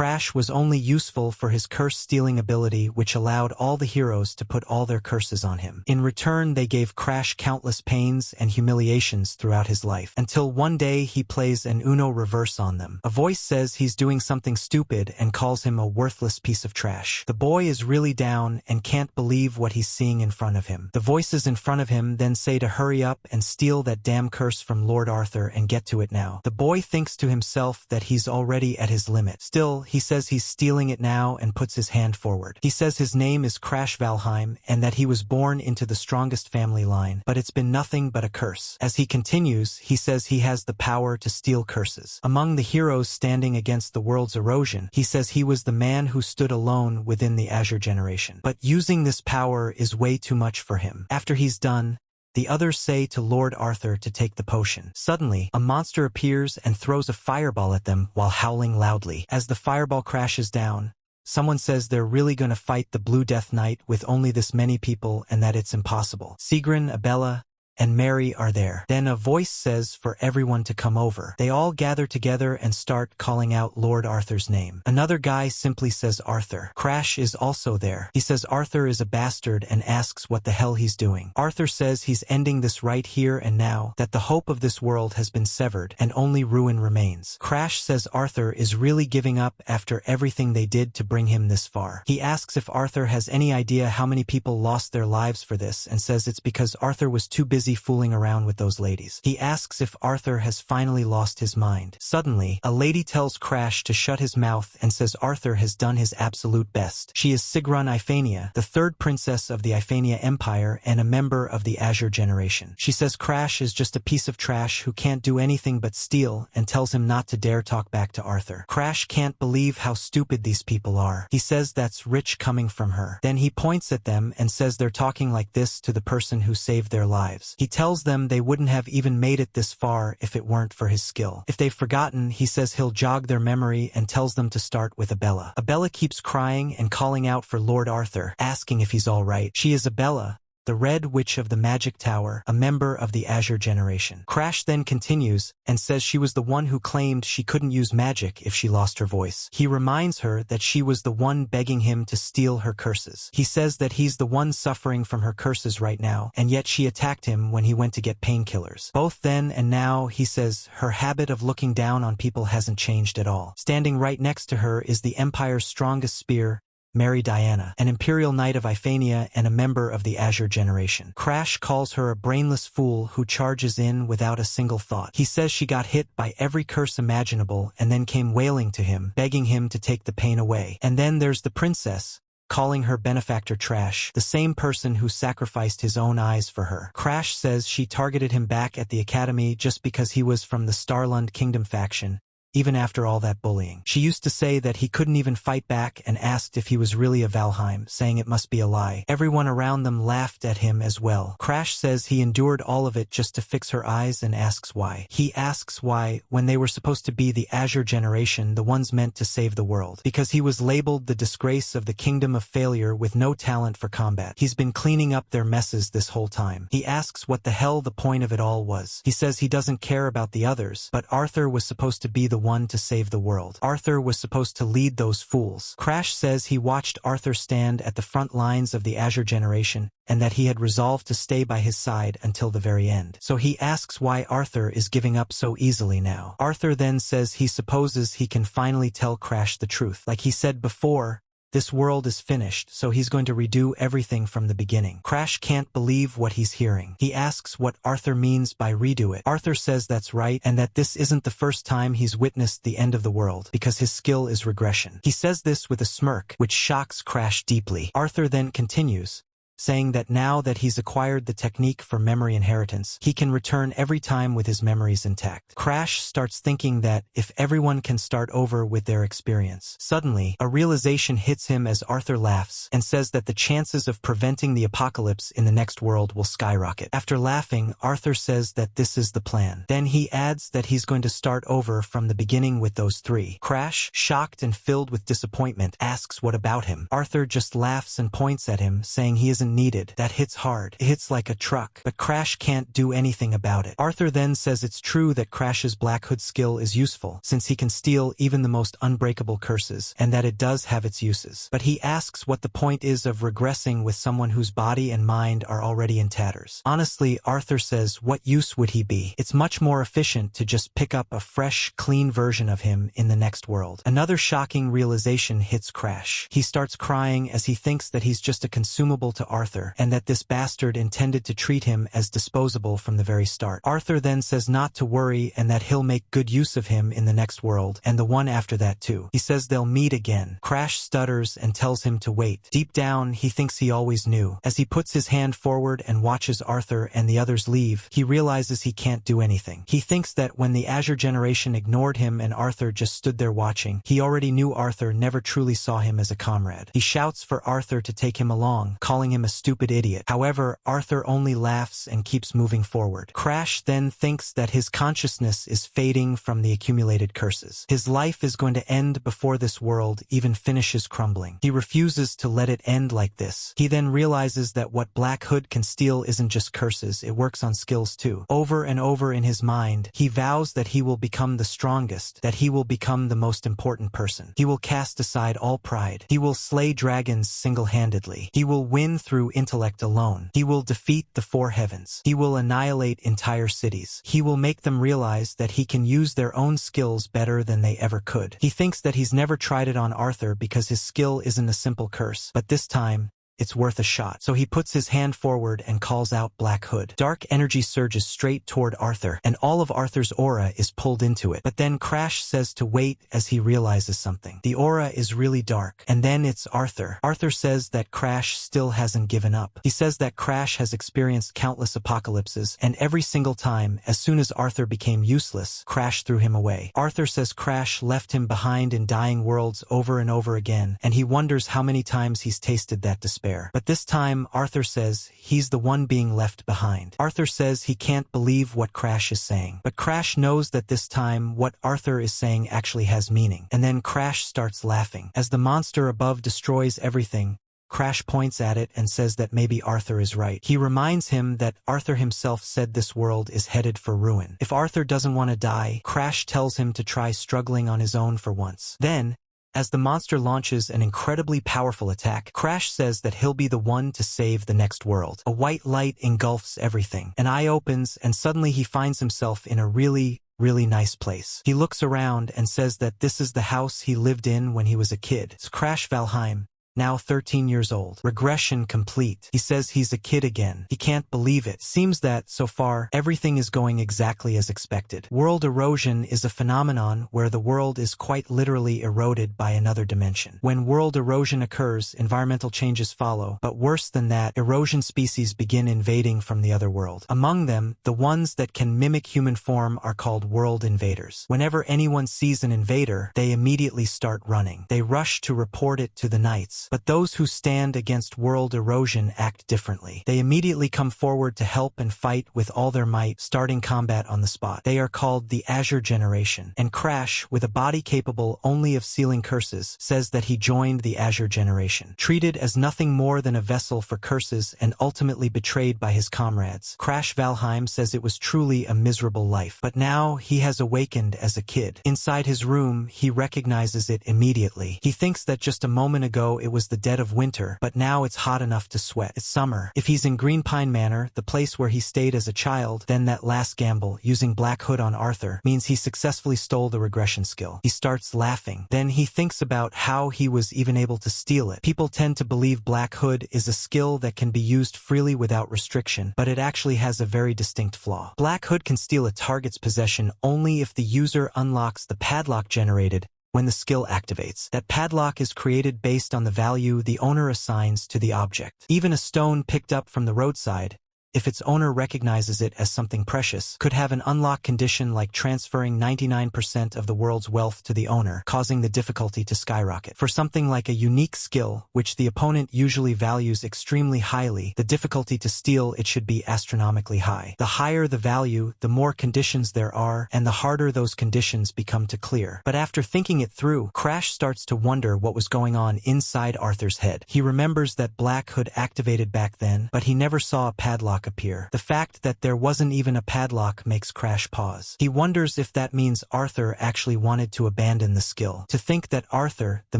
Crash was only useful for his curse-stealing ability, which allowed all the heroes to put all their curses on him. In return, they gave Crash countless pains and humiliations throughout his life, until one day he plays an Uno reverse on them. A voice says he's doing something stupid and calls him a worthless piece of trash. The boy is really down and can't believe what he's seeing in front of him. The voices in front of him then say to hurry up and steal that damn curse from Lord Arthur and get to it now. The boy thinks to himself that he's already at his limit. Still, he says he's stealing it now and puts his hand forward. He says his name is Crash Valheim and that he was born into the strongest family line, but it's been nothing but a curse. As he continues, he says he has the power to steal curses. Among the heroes standing against the world's erosion, he says he was the man who stood alone within the Azure generation. But using this power is way too much for him. After he's done, the others say to Lord Arthur to take the potion. Suddenly, a monster appears and throws a fireball at them while howling loudly. As the fireball crashes down, someone says they're really gonna fight the Blue Death Knight with only this many people and that it's impossible. Sigrun, Abella, and Mary are there. Then a voice says for everyone to come over. They all gather together and start calling out Lord Arthur's name. Another guy simply says Arthur. Crash is also there. He says Arthur is a bastard and asks what the hell he's doing. Arthur says he's ending this right here and now, that the hope of this world has been severed and only ruin remains. Crash says Arthur is really giving up after everything they did to bring him this far. He asks if Arthur has any idea how many people lost their lives for this and says it's because Arthur was too busy fooling around with those ladies. He asks if Arthur has finally lost his mind. Suddenly, a lady tells Crash to shut his mouth and says Arthur has done his absolute best. She is Sigrun Iphania, the third princess of the Iphania Empire and a member of the Azure generation. She says Crash is just a piece of trash who can't do anything but steal and tells him not to dare talk back to Arthur. Crash can't believe how stupid these people are. He says that's rich coming from her. Then he points at them and says they're talking like this to the person who saved their lives. He tells them they wouldn't have even made it this far if it weren't for his skill. If they've forgotten, he says he'll jog their memory and tells them to start with Abella. Abella keeps crying and calling out for Lord Arthur, asking if he's all right. She is Abella, the Red Witch of the Magic Tower, a member of the Azure generation. Crash then continues and says she was the one who claimed she couldn't use magic if she lost her voice. He reminds her that she was the one begging him to steal her curses. He says that he's the one suffering from her curses right now, and yet she attacked him when he went to get painkillers. Both then and now, he says her habit of looking down on people hasn't changed at all. Standing right next to her is the Empire's strongest spear, Mary Diana, an Imperial Knight of Iphania and a member of the Azure generation. Crash calls her a brainless fool who charges in without a single thought. He says she got hit by every curse imaginable and then came wailing to him, begging him to take the pain away. And then there's the princess, calling her benefactor trash, the same person who sacrificed his own eyes for her. Crash says she targeted him back at the academy just because he was from the Starlund Kingdom faction, even after all that bullying. She used to say that he couldn't even fight back and asked if he was really a Valheim, saying it must be a lie. Everyone around them laughed at him as well. Crash says he endured all of it just to fix her eyes and asks why. He asks why, when they were supposed to be the Azure generation, the ones meant to save the world. Because he was labeled the disgrace of the kingdom of failure with no talent for combat. He's been cleaning up their messes this whole time. He asks what the hell the point of it all was. He says he doesn't care about the others, but Arthur was supposed to be the one to save the world. Arthur was supposed to lead those fools. Crash says he watched Arthur stand at the front lines of the Azure generation and that he had resolved to stay by his side until the very end. So he asks why Arthur is giving up so easily now. Arthur then says he supposes he can finally tell Crash the truth. Like he said before, this world is finished, so he's going to redo everything from the beginning. Crash can't believe what he's hearing. He asks what Arthur means by redo it. Arthur says that's right, and that this isn't the first time he's witnessed the end of the world, because his skill is regression. He says this with a smirk, which shocks Crash deeply. Arthur then continues, saying that now that he's acquired the technique for memory inheritance, he can return every time with his memories intact. Crash starts thinking that if everyone can start over with their experience. Suddenly, a realization hits him as Arthur laughs and says that the chances of preventing the apocalypse in the next world will skyrocket. After laughing, Arthur says that this is the plan. Then he adds that he's going to start over from the beginning with those three. Crash, shocked and filled with disappointment, asks what about him. Arthur just laughs and points at him, saying he isn't isn't needed. That hits hard. It hits like a truck. But Crash can't do anything about it. Arthur then says it's true that Crash's Black Hood skill is useful, since he can steal even the most unbreakable curses, and that it does have its uses. But he asks what the point is of regressing with someone whose body and mind are already in tatters. Honestly, Arthur says, what use would he be? It's much more efficient to just pick up a fresh, clean version of him in the next world. Another shocking realization hits Crash. He starts crying as he thinks that he's just a consumable to Arthur, and that this bastard intended to treat him as disposable from the very start. Arthur then says not to worry and that he'll make good use of him in the next world, and the one after that too. He says they'll meet again. Crash stutters and tells him to wait. Deep down, he thinks he always knew. As he puts his hand forward and watches Arthur and the others leave, he realizes he can't do anything. He thinks that when the Azure generation ignored him and Arthur just stood there watching, he already knew Arthur never truly saw him as a comrade. He shouts for Arthur to take him along, calling him a stupid idiot. However, Arthur only laughs and keeps moving forward. Crash then thinks that his consciousness is fading from the accumulated curses. His life is going to end before this world even finishes crumbling. He refuses to let it end like this. He then realizes that what Black Hood can steal isn't just curses, it works on skills too. Over and over in his mind, he vows that he will become the strongest, that he will become the most important person. He will cast aside all pride. He will slay dragons single-handedly. He will win through intellect alone. He will defeat the four heavens. He will annihilate entire cities. He will make them realize that he can use their own skills better than they ever could. He thinks that he's never tried it on Arthur because his skill isn't a simple curse, but this time, it's worth a shot. So he puts his hand forward and calls out Black Hood. Dark energy surges straight toward Arthur, and all of Arthur's aura is pulled into it. But then Crash says to wait as he realizes something. The aura is really dark, and then it's Arthur. Arthur says that Crash still hasn't given up. He says that Crash has experienced countless apocalypses, and every single time, as soon as Arthur became useless, Crash threw him away. Arthur says Crash left him behind in dying worlds over and over again, and he wonders how many times he's tasted that despair. But this time, Arthur says he's the one being left behind. Arthur says he can't believe what Crash is saying. But Crash knows that this time, what Arthur is saying actually has meaning. And then Crash starts laughing. As the monster above destroys everything, Crash points at it and says that maybe Arthur is right. He reminds him that Arthur himself said this world is headed for ruin. If Arthur doesn't want to die, Crash tells him to try struggling on his own for once. Then, as the monster launches an incredibly powerful attack, Crash says that he'll be the one to save the next world. A white light engulfs everything. An eye opens, and suddenly he finds himself in a really nice place. He looks around and says that this is the house he lived in when he was a kid. It's Crash Valheim, now 13 years old. Regression complete. He says he's a kid again. He can't believe it. Seems that, so far, everything is going exactly as expected. World erosion is a phenomenon where the world is quite literally eroded by another dimension. When world erosion occurs, environmental changes follow, but worse than that, erosion species begin invading from the other world. Among them, the ones that can mimic human form are called world invaders. Whenever anyone sees an invader, they immediately start running. They rush to report it to the knights. But those who stand against world erosion act differently. They immediately come forward to help and fight with all their might, starting combat on the spot. They are called the Azure generation. And Crash, with a body capable only of sealing curses, says that he joined the Azure generation. Treated as nothing more than a vessel for curses and ultimately betrayed by his comrades, Crash Valheim says it was truly a miserable life. But now he has awakened as a kid. Inside his room, he recognizes it immediately. He thinks that just a moment ago it was the dead of winter, but now it's hot enough to sweat. It's summer. If he's in Greenpine Manor, the place where he stayed as a child, then that last gamble, using Black Hood on Arthur, means he successfully stole the regression skill. He starts laughing. Then he thinks about how he was even able to steal it. People tend to believe Black Hood is a skill that can be used freely without restriction, but it actually has a very distinct flaw. Black Hood can steal a target's possession only if the user unlocks the padlock generated when the skill activates. That padlock is created based on the value the owner assigns to the object. Even a stone picked up from the roadside, if its owner recognizes it as something precious, could have an unlock condition like transferring 99% of the world's wealth to the owner, causing the difficulty to skyrocket. For something like a unique skill, which the opponent usually values extremely highly, the difficulty to steal it should be astronomically high. The higher the value, the more conditions there are, and the harder those conditions become to clear. But after thinking it through, Crash starts to wonder what was going on inside Arthur's head. He remembers that Black Hood activated back then, but he never saw a padlock appear. The fact that there wasn't even a padlock makes Crash pause. He wonders if that means Arthur actually wanted to abandon the skill. To think that Arthur, the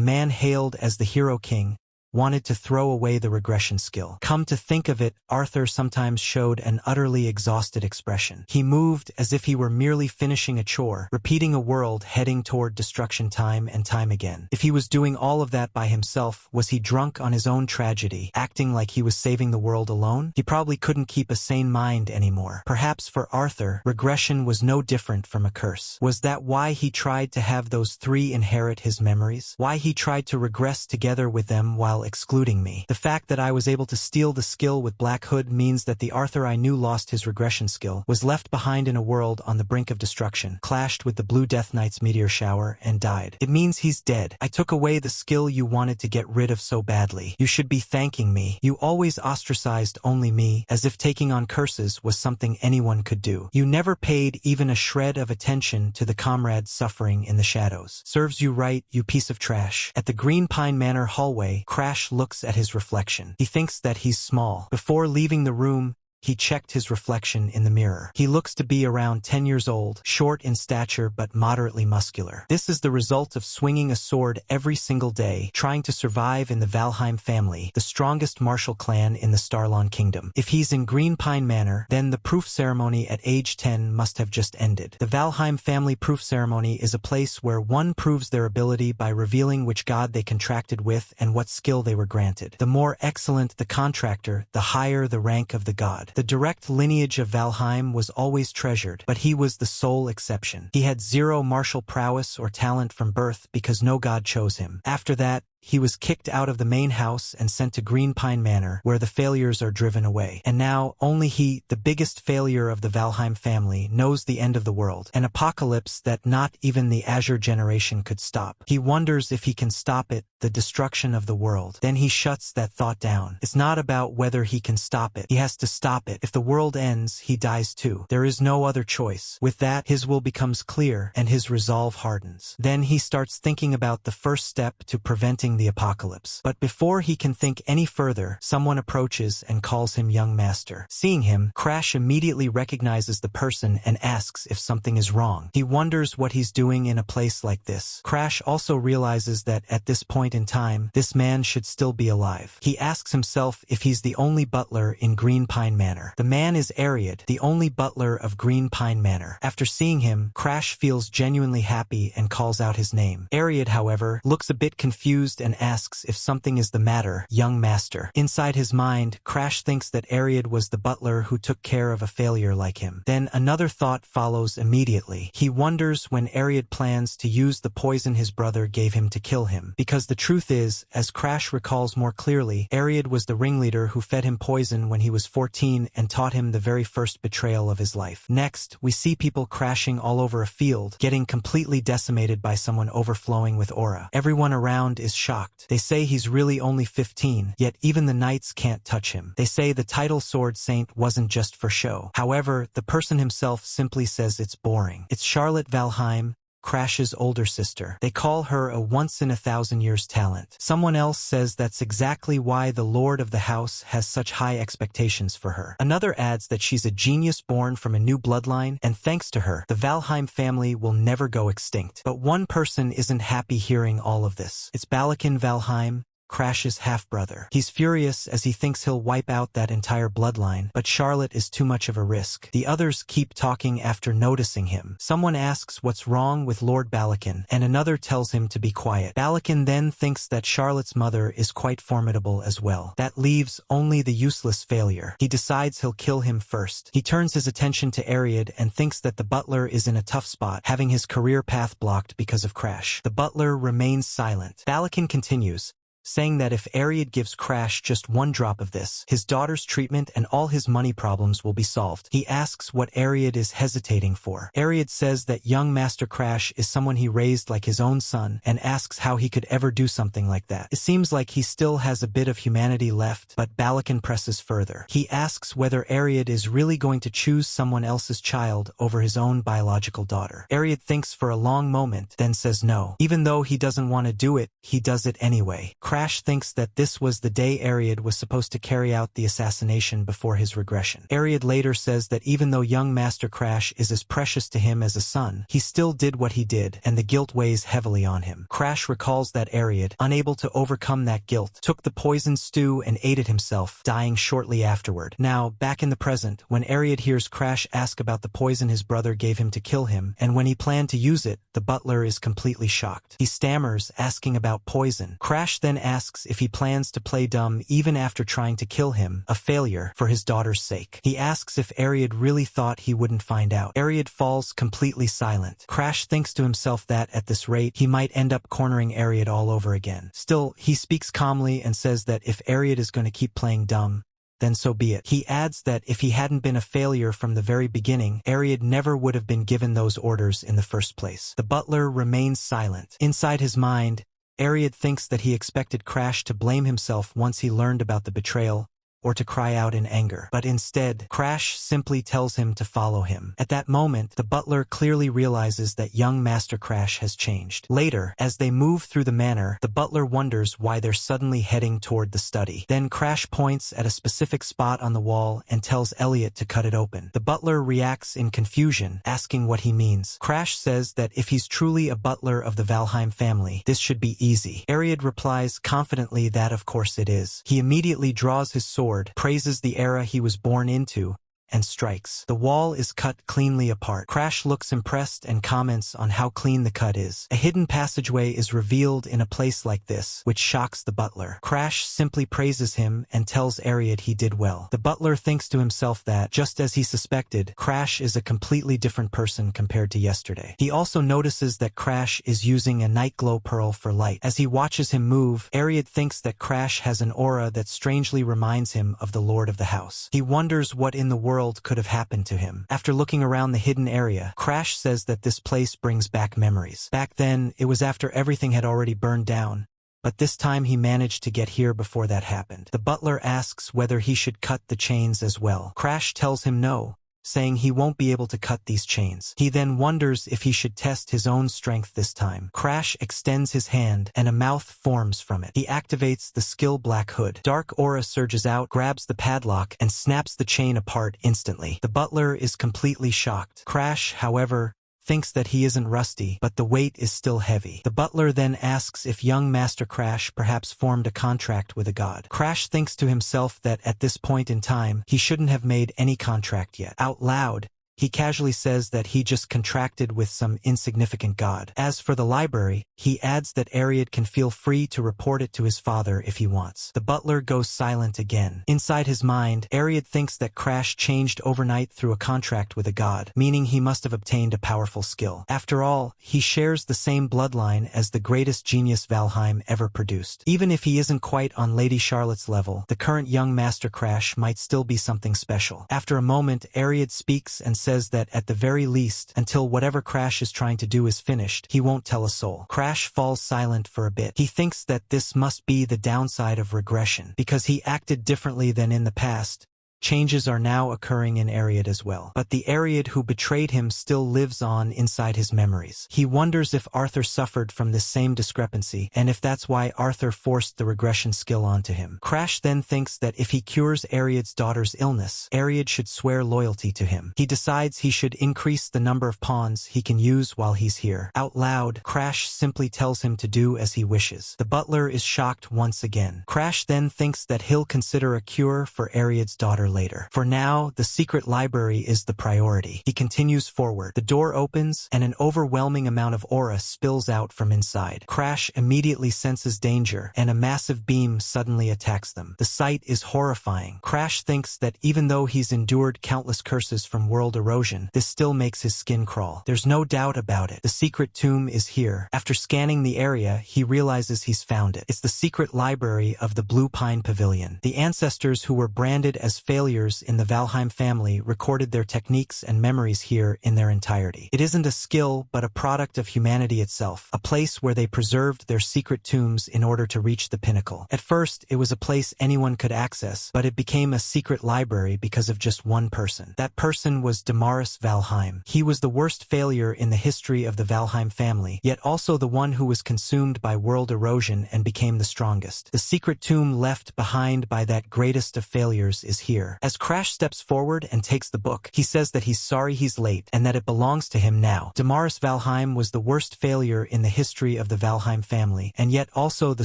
man hailed as the Hero King, wanted to throw away the regression skill. Come to think of it, Arthur sometimes showed an utterly exhausted expression. He moved as if he were merely finishing a chore, repeating a world heading toward destruction time and time again. If he was doing all of that by himself, was he drunk on his own tragedy, acting like he was saving the world alone? He probably couldn't keep a sane mind anymore. Perhaps for Arthur, regression was no different from a curse. Was that why he tried to have those three inherit his memories? Why he tried to regress together with them while excluding me? The fact that I was able to steal the skill with Black Hood means that the Arthur I knew lost his regression skill, was left behind in a world on the brink of destruction, clashed with the Blue Death Knight's meteor shower, and died. It means he's dead. I took away the skill you wanted to get rid of so badly. You should be thanking me. You always ostracized only me, as if taking on curses was something anyone could do. You never paid even a shred of attention to the comrades suffering in the shadows. Serves you right, you piece of trash. At the Greenpine Manor hallway, Crash looks at his reflection. He thinks that he's small. Before leaving the room, he checked his reflection in the mirror. He looks to be around 10 years old, short in stature but moderately muscular. This is the result of swinging a sword every single day, trying to survive in the Valheim family, the strongest martial clan in the Starlon Kingdom. If he's in Greenpine Manor, then the proof ceremony at age 10 must have just ended. The Valheim family proof ceremony is a place where one proves their ability by revealing which god they contracted with and what skill they were granted. The more excellent the contractor, the higher the rank of the god. The direct lineage of Valheim was always treasured, but he was the sole exception. He had zero martial prowess or talent from birth because no god chose him. After that, he was kicked out of the main house and sent to Greenpine Manor, where the failures are driven away. And now, only he, the biggest failure of the Valheim family, knows the end of the world, an apocalypse that not even the Azure generation could stop. He wonders if he can stop it, the destruction of the world. Then he shuts that thought down. It's not about whether he can stop it. He has to stop it. If the world ends, he dies too. There is no other choice. With that, his will becomes clear, and his resolve hardens. Then he starts thinking about the first step to preventing the apocalypse. But before he can think any further, someone approaches and calls him young master. Seeing him, Crash immediately recognizes the person and asks if something is wrong. He wonders what he's doing in a place like this. Crash also realizes that at this point in time, this man should still be alive. He asks himself if he's the only butler in Greenpine Manor. The man is Ariad, the only butler of Greenpine Manor. After seeing him, Crash feels genuinely happy and calls out his name. Ariad, however, looks a bit confused and asks if something is the matter, young master. Inside his mind, Crash thinks that Ariad was the butler who took care of a failure like him. Then another thought follows immediately. He wonders when Ariad plans to use the poison his brother gave him to kill him. Because the truth is, as Crash recalls more clearly, Ariad was the ringleader who fed him poison when he was 14 and taught him the very first betrayal of his life. Next, we see people crashing all over a field, getting completely decimated by someone overflowing with aura. Everyone around is shocked. They say he's really only 15, yet even the knights can't touch him. They say the title Sword Saint wasn't just for show. However, the person himself simply says it's boring. It's Charlotte Valheim, Crash's older sister. They call her a once-in-a-thousand-years talent. Someone else says that's exactly why the lord of the house has such high expectations for her. Another adds that she's a genius born from a new bloodline, and thanks to her, the Valheim family will never go extinct. But one person isn't happy hearing all of this. It's Balakin Valheim, Crash's half-brother. He's furious as he thinks he'll wipe out that entire bloodline, but Charlotte is too much of a risk. The others keep talking after noticing him. Someone asks what's wrong with Lord Balakin, and another tells him to be quiet. Balakin then thinks that Charlotte's mother is quite formidable as well. That leaves only the useless failure. He decides he'll kill him first. He turns his attention to Ariad and thinks that the butler is in a tough spot, having his career path blocked because of Crash. The butler remains silent. Balakin continues, saying that if Ariad gives Crash just one drop of this, his daughter's treatment and all his money problems will be solved. He asks what Ariad is hesitating for. Ariad says that young Master Crash is someone he raised like his own son and asks how he could ever do something like that. It seems like he still has a bit of humanity left, but Balakan presses further. He asks whether Ariad is really going to choose someone else's child over his own biological daughter. Ariad thinks for a long moment, then says no. Even though he doesn't want to do it, he does it anyway. Crash thinks that this was the day Ariad was supposed to carry out the assassination before his regression. Ariad later says that even though young Master Crash is as precious to him as a son, he still did what he did, and the guilt weighs heavily on him. Crash recalls that Ariad, unable to overcome that guilt, took the poisoned stew and ate it himself, dying shortly afterward. Now, back in the present, when Ariad hears Crash ask about the poison his brother gave him to kill him, and when he planned to use it, the butler is completely shocked. He stammers, asking about poison. Crash then asks if he plans to play dumb even after trying to kill him, a failure, for his daughter's sake. He asks if Ariad really thought he wouldn't find out. Ariad falls completely silent. Crash thinks to himself that, at this rate, he might end up cornering Ariad all over again. Still, he speaks calmly and says that if Ariad is going to keep playing dumb, then so be it. He adds that if he hadn't been a failure from the very beginning, Ariad never would have been given those orders in the first place. The butler remains silent. Inside his mind, Ariad thinks that he expected Crash to blame himself once he learned about the betrayal, or to cry out in anger. But instead, Crash simply tells him to follow him. At that moment, the butler clearly realizes that young Master Crash has changed. Later, as they move through the manor, the butler wonders why they're suddenly heading toward the study. Then Crash points at a specific spot on the wall and tells Elliot to cut it open. The butler reacts in confusion, asking what he means. Crash says that if he's truly a butler of the Valheim family, this should be easy. Ariad replies confidently that of course it is. He immediately draws his sword, praises the era he was born into, and strikes. The wall is cut cleanly apart. Crash looks impressed and comments on how clean the cut is. A hidden passageway is revealed in a place like this, which shocks the butler. Crash simply praises him and tells Ariad he did well. The butler thinks to himself that, just as he suspected, Crash is a completely different person compared to yesterday. He also notices that Crash is using a night glow pearl for light. As he watches him move, Ariad thinks that Crash has an aura that strangely reminds him of the Lord of the House. He wonders what in the world could have happened to him. After looking around the hidden area, Crash says that this place brings back memories. Back then, it was after everything had already burned down, but this time he managed to get here before that happened. The butler asks whether he should cut the chains as well. Crash tells him no, saying he won't be able to cut these chains. He then wonders if he should test his own strength this time. Crash extends his hand, and a mouth forms from it. He activates the skill Black Hood. Dark aura surges out, grabs the padlock, and snaps the chain apart instantly. The butler is completely shocked. Crash, however, thinks that he isn't rusty, but the weight is still heavy. The butler then asks if young Master Crash perhaps formed a contract with a god. Crash thinks to himself that at this point in time, he shouldn't have made any contract yet. Out loud, he casually says that he just contracted with some insignificant god. As for the library, he adds that Ariad can feel free to report it to his father if he wants. The butler goes silent again. Inside his mind, Ariad thinks that Crash changed overnight through a contract with a god, meaning he must have obtained a powerful skill. After all, he shares the same bloodline as the greatest genius Valheim ever produced. Even if he isn't quite on Lady Charlotte's level, the current young Master Crash might still be something special. After a moment, Ariad speaks and says that at the very least, until whatever Crash is trying to do is finished, he won't tell a soul. Crash falls silent for a bit. He thinks that this must be the downside of regression, because he acted differently than in the past. Changes are now occurring in Ariad as well. But the Ariad who betrayed him still lives on inside his memories. He wonders if Arthur suffered from this same discrepancy, and if that's why Arthur forced the regression skill onto him. Crash then thinks that if he cures Ariad's daughter's illness, Ariad should swear loyalty to him. He decides he should increase the number of pawns he can use while he's here. Out loud, Crash simply tells him to do as he wishes. The butler is shocked once again. Crash then thinks that he'll consider a cure for Ariad's daughter later. For now, the secret library is the priority. He continues forward. The door opens, and an overwhelming amount of aura spills out from inside. Crash immediately senses danger, and a massive beam suddenly attacks them. The sight is horrifying. Crash thinks that even though he's endured countless curses from world erosion, this still makes his skin crawl. There's no doubt about it. The secret tomb is here. After scanning the area, he realizes he's found it. It's the secret library of the Blue Pine Pavilion. The ancestors who were branded as failures in the Valheim family recorded their techniques and memories here in their entirety. It isn't a skill, but a product of humanity itself, a place where they preserved their secret tombs in order to reach the pinnacle. At first, it was a place anyone could access, but it became a secret library because of just one person. That person was Damaris Valheim. He was the worst failure in the history of the Valheim family, yet also the one who was consumed by world erosion and became the strongest. The secret tomb left behind by that greatest of failures is here. As Crash steps forward and takes the book, he says that he's sorry he's late and that it belongs to him now. Damaris Valheim was the worst failure in the history of the Valheim family, and yet also the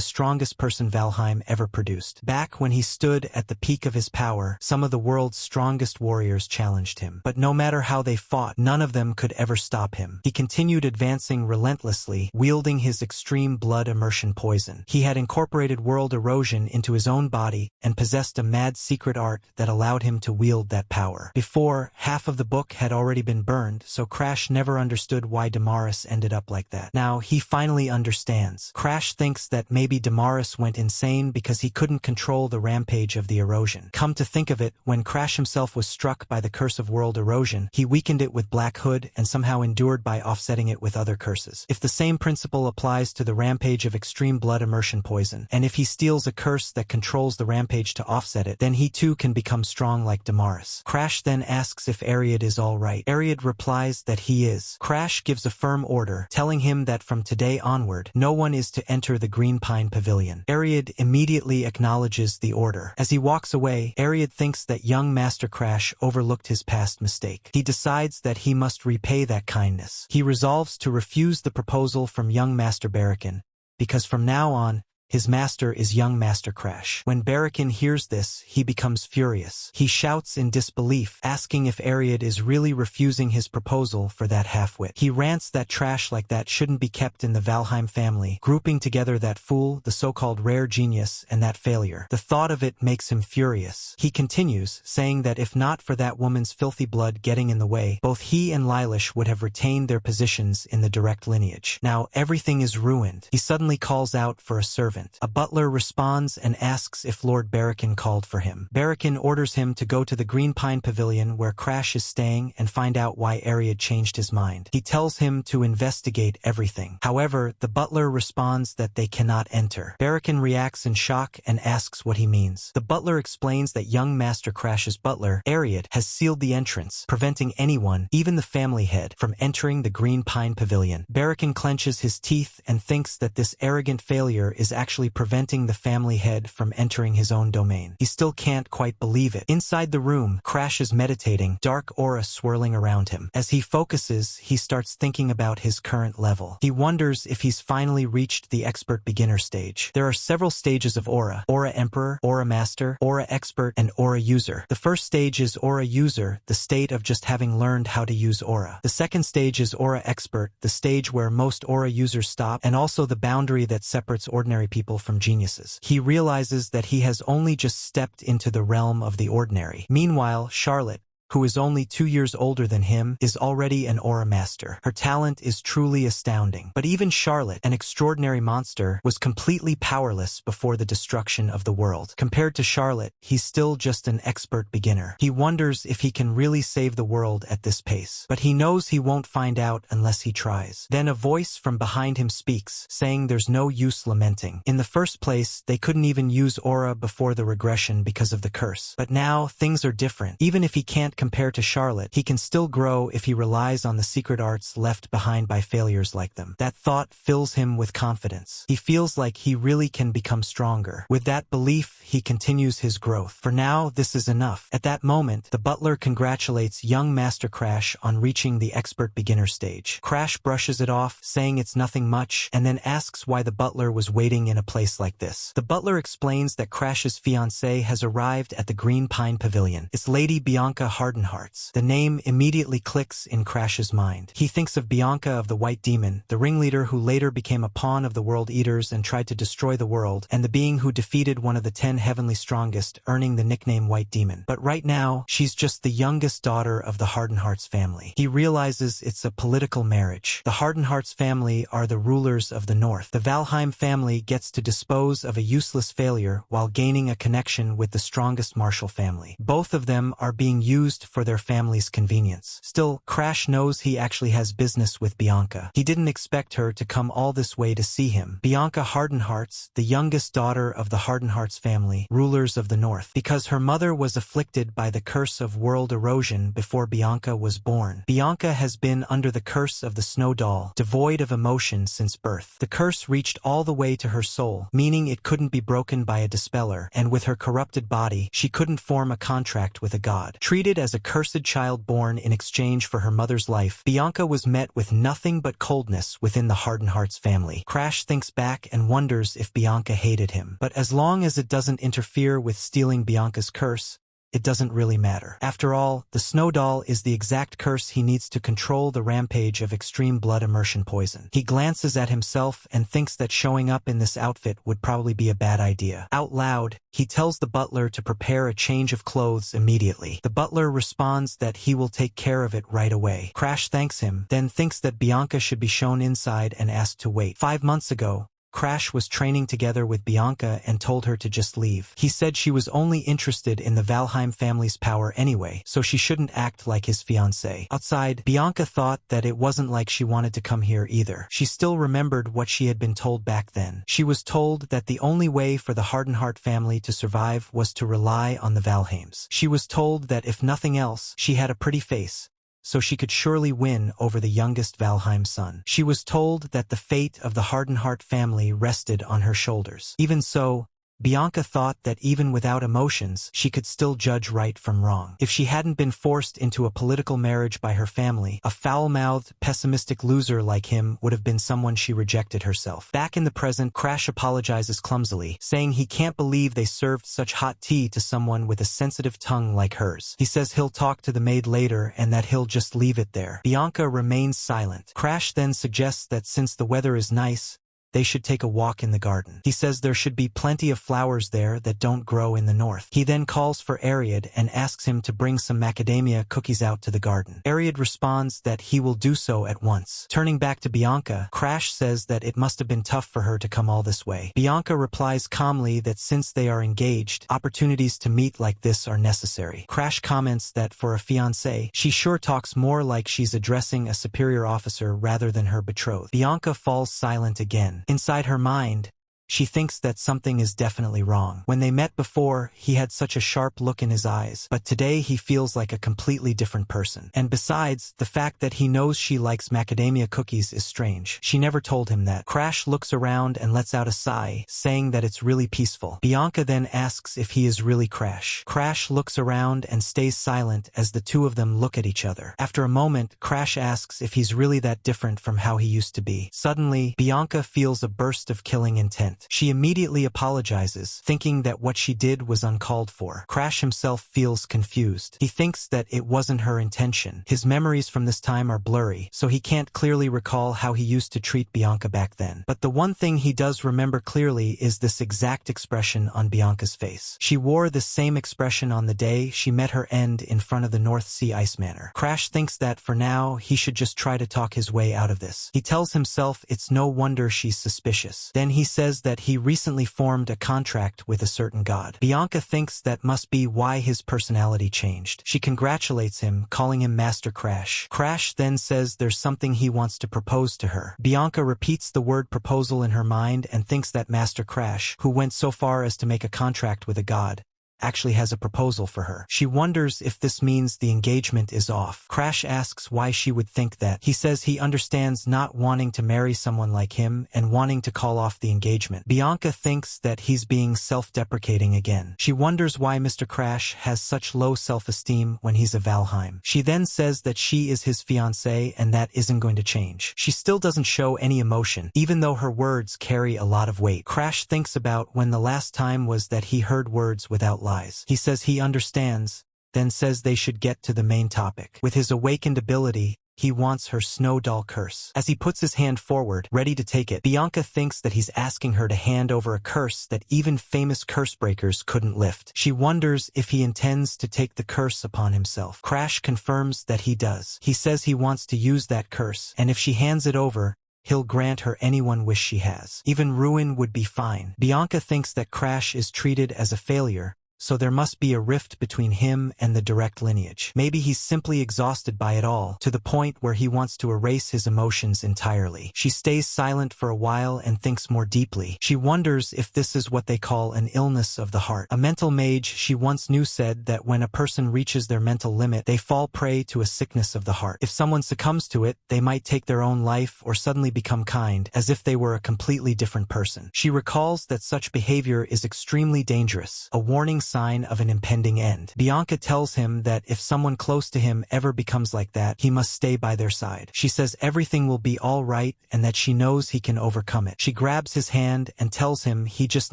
strongest person Valheim ever produced. Back when he stood at the peak of his power, some of the world's strongest warriors challenged him. But no matter how they fought, none of them could ever stop him. He continued advancing relentlessly, wielding his extreme blood immersion poison. He had incorporated world erosion into his own body and possessed a mad secret art that allowed him to wield that power. Before, half of the book had already been burned, so Crash never understood why Damaris ended up like that. Now, he finally understands. Crash thinks that maybe Damaris went insane because he couldn't control the rampage of the erosion. Come to think of it, when Crash himself was struck by the curse of world erosion, he weakened it with Black Hood and somehow endured by offsetting it with other curses. If the same principle applies to the rampage of extreme blood immersion poison, and if he steals a curse that controls the rampage to offset it, then he too can become strong like Damaris. Crash then asks if Ariad is alright. Ariad replies that he is. Crash gives a firm order, telling him that from today onward, no one is to enter the Greenpine Pavilion. Ariad immediately acknowledges the order. As he walks away, Ariad thinks that young Master Crash overlooked his past mistake. He decides that he must repay that kindness. He resolves to refuse the proposal from young Master Barakin, because from now on, his master is young Master Crash. When Barakin hears this, he becomes furious. He shouts in disbelief, asking if Ariad is really refusing his proposal for that half-wit. He rants that trash like that shouldn't be kept in the Valheim family, grouping together that fool, the so-called rare genius, and that failure. The thought of it makes him furious. He continues, saying that if not for that woman's filthy blood getting in the way, both he and Lilish would have retained their positions in the direct lineage. Now everything is ruined. He suddenly calls out for a servant. A butler responds and asks if Lord Barakin called for him. Barakin orders him to go to the Greenpine Pavilion where Crash is staying and find out why Ariad changed his mind. He tells him to investigate everything. However, the butler responds that they cannot enter. Barakin reacts in shock and asks what he means. The butler explains that young Master Crash's butler, Ariad, has sealed the entrance, preventing anyone, even the family head, from entering the Greenpine Pavilion. Barakin clenches his teeth and thinks that this arrogant failure is actually preventing the family head from entering his own domain. He still can't quite believe it. Inside the room, Crash is meditating, dark aura swirling around him. As he focuses, he starts thinking about his current level. He wonders if he's finally reached the expert beginner stage. There are several stages of aura: Aura Emperor, Aura Master, Aura Expert, and Aura User. The first stage is Aura User, the state of just having learned how to use aura. The second stage is Aura Expert, the stage where most aura users stop, and also the boundary that separates ordinary people from geniuses. He realizes that he has only just stepped into the realm of the ordinary. Meanwhile, Charlotte, who is only 2 years older than him, is already an aura master. Her talent is truly astounding. But even Charlotte, an extraordinary monster, was completely powerless before the destruction of the world. Compared to Charlotte, he's still just an expert beginner. He wonders if he can really save the world at this pace. But he knows he won't find out unless he tries. Then a voice from behind him speaks, saying there's no use lamenting. In the first place, they couldn't even use aura before the regression because of the curse. But now, things are different. Even if he can't compare to Charlotte, he can still grow if he relies on the secret arts left behind by failures like them. That thought fills him with confidence. He feels like he really can become stronger. With that belief, he continues his growth. For now, this is enough. At that moment, the butler congratulates young Master Crash on reaching the expert beginner stage. Crash brushes it off, saying it's nothing much, and then asks why the butler was waiting in a place like this. The butler explains that Crash's fiancée has arrived at the Greenpine Pavilion. It's Lady Bianca Hardenhearts. The name immediately clicks in Crash's mind. He thinks of Bianca of the White Demon, the ringleader who later became a pawn of the World Eaters and tried to destroy the world, and the being who defeated one of the 10 heavenly strongest, earning the nickname White Demon. But right now, she's just the youngest daughter of the Hardenhearts family. He realizes it's a political marriage. The Hardenhearts family are the rulers of the North. The Valheim family gets to dispose of a useless failure while gaining a connection with the strongest martial family. Both of them are being used for their family's convenience. Still, Crash knows he actually has business with Bianca. He didn't expect her to come all this way to see him. Bianca Hardenhearts, the youngest daughter of the Hardenhearts family, rulers of the North, because her mother was afflicted by the curse of world erosion before Bianca was born. Bianca has been under the curse of the Snow Doll, devoid of emotion since birth. The curse reached all the way to her soul, meaning it couldn't be broken by a dispeller, and with her corrupted body, she couldn't form a contract with a god. Treated as a cursed child born in exchange for her mother's life, Bianca was met with nothing but coldness within the Hardenhearts family. Crash thinks back and wonders if Bianca hated him. But as long as it doesn't interfere with stealing Bianca's curse, it doesn't really matter. After all, the Snow Doll is the exact curse he needs to control the rampage of extreme blood immersion poison. He glances at himself and thinks that showing up in this outfit would probably be a bad idea. Out loud, he tells the butler to prepare a change of clothes immediately. The butler responds that he will take care of it right away. Crash thanks him, then thinks that Bianca should be shown inside and asked to wait. 5 months ago, Crash was training together with Bianca and told her to just leave. He said she was only interested in the Valheim family's power anyway, so she shouldn't act like his fiancée. Outside, Bianca thought that it wasn't like she wanted to come here either. She still remembered what she had been told back then. She was told that the only way for the Hardenheart family to survive was to rely on the Valheims. She was told that if nothing else, she had a pretty face, so she could surely win over the youngest Valheim son. She was told that the fate of the Hardenheart family rested on her shoulders. Even so, Bianca thought that even without emotions, she could still judge right from wrong. If she hadn't been forced into a political marriage by her family, a foul-mouthed, pessimistic loser like him would have been someone she rejected herself. Back in the present, Crash apologizes clumsily, saying he can't believe they served such hot tea to someone with a sensitive tongue like hers. He says he'll talk to the maid later and that he'll just leave it there. Bianca remains silent. Crash then suggests that since the weather is nice, they should take a walk in the garden. He says there should be plenty of flowers there that don't grow in the north. He then calls for Ariad and asks him to bring some macadamia cookies out to the garden. Ariad responds that he will do so at once. Turning back to Bianca, Crash says that it must have been tough for her to come all this way. Bianca replies calmly that since they are engaged, opportunities to meet like this are necessary. Crash comments that for a fiancé, she sure talks more like she's addressing a superior officer rather than her betrothed. Bianca falls silent again. Inside her mind, she thinks that something is definitely wrong. When they met before, he had such a sharp look in his eyes, but today he feels like a completely different person. And besides, the fact that he knows she likes macadamia cookies is strange. She never told him that. Crash looks around and lets out a sigh, saying that it's really peaceful. Bianca then asks if he is really Crash. Crash looks around and stays silent as the two of them look at each other. After a moment, Crash asks if he's really that different from how he used to be. Suddenly, Bianca feels a burst of killing intent. She immediately apologizes, thinking that what she did was uncalled for. Crash himself feels confused. He thinks that it wasn't her intention. His memories from this time are blurry, so he can't clearly recall how he used to treat Bianca back then. But the one thing he does remember clearly is this exact expression on Bianca's face. She wore this same expression on the day she met her end in front of the North Sea Ice Manor. Crash thinks that for now, he should just try to talk his way out of this. He tells himself it's no wonder she's suspicious. Then he says that he recently formed a contract with a certain god. Bianca thinks that must be why his personality changed. She congratulates him, calling him Master Crash. Crash then says there's something he wants to propose to her. Bianca repeats the word proposal in her mind and thinks that Master Crash, who went so far as to make a contract with a god, actually has a proposal for her. She wonders if this means the engagement is off. Crash asks why she would think that. He says he understands not wanting to marry someone like him and wanting to call off the engagement. Bianca thinks that he's being self-deprecating again. She wonders why Mr. Crash has such low self-esteem when he's a Valheim. She then says that she is his fiancée and that isn't going to change. She still doesn't show any emotion, even though her words carry a lot of weight. Crash thinks about when the last time was that he heard words without lies. He says he understands, then says they should get to the main topic. With his awakened ability, he wants her snow doll curse. As he puts his hand forward, ready to take it, Bianca thinks that he's asking her to hand over a curse that even famous curse breakers couldn't lift. She wonders if he intends to take the curse upon himself. Crash confirms that he does. He says he wants to use that curse, and if she hands it over, he'll grant her any one wish she has. Even ruin would be fine. Bianca thinks that Crash is treated as a failure, so there must be a rift between him and the direct lineage. Maybe he's simply exhausted by it all, to the point where he wants to erase his emotions entirely. She stays silent for a while and thinks more deeply. She wonders if this is what they call an illness of the heart. A mental mage she once knew said that when a person reaches their mental limit, they fall prey to a sickness of the heart. If someone succumbs to it, they might take their own life or suddenly become kind, as if they were a completely different person. She recalls that such behavior is extremely dangerous, a warning sign of an impending end. Bianca tells him that if someone close to him ever becomes like that, he must stay by their side. She says everything will be all right and that she knows he can overcome it. She grabs his hand and tells him he just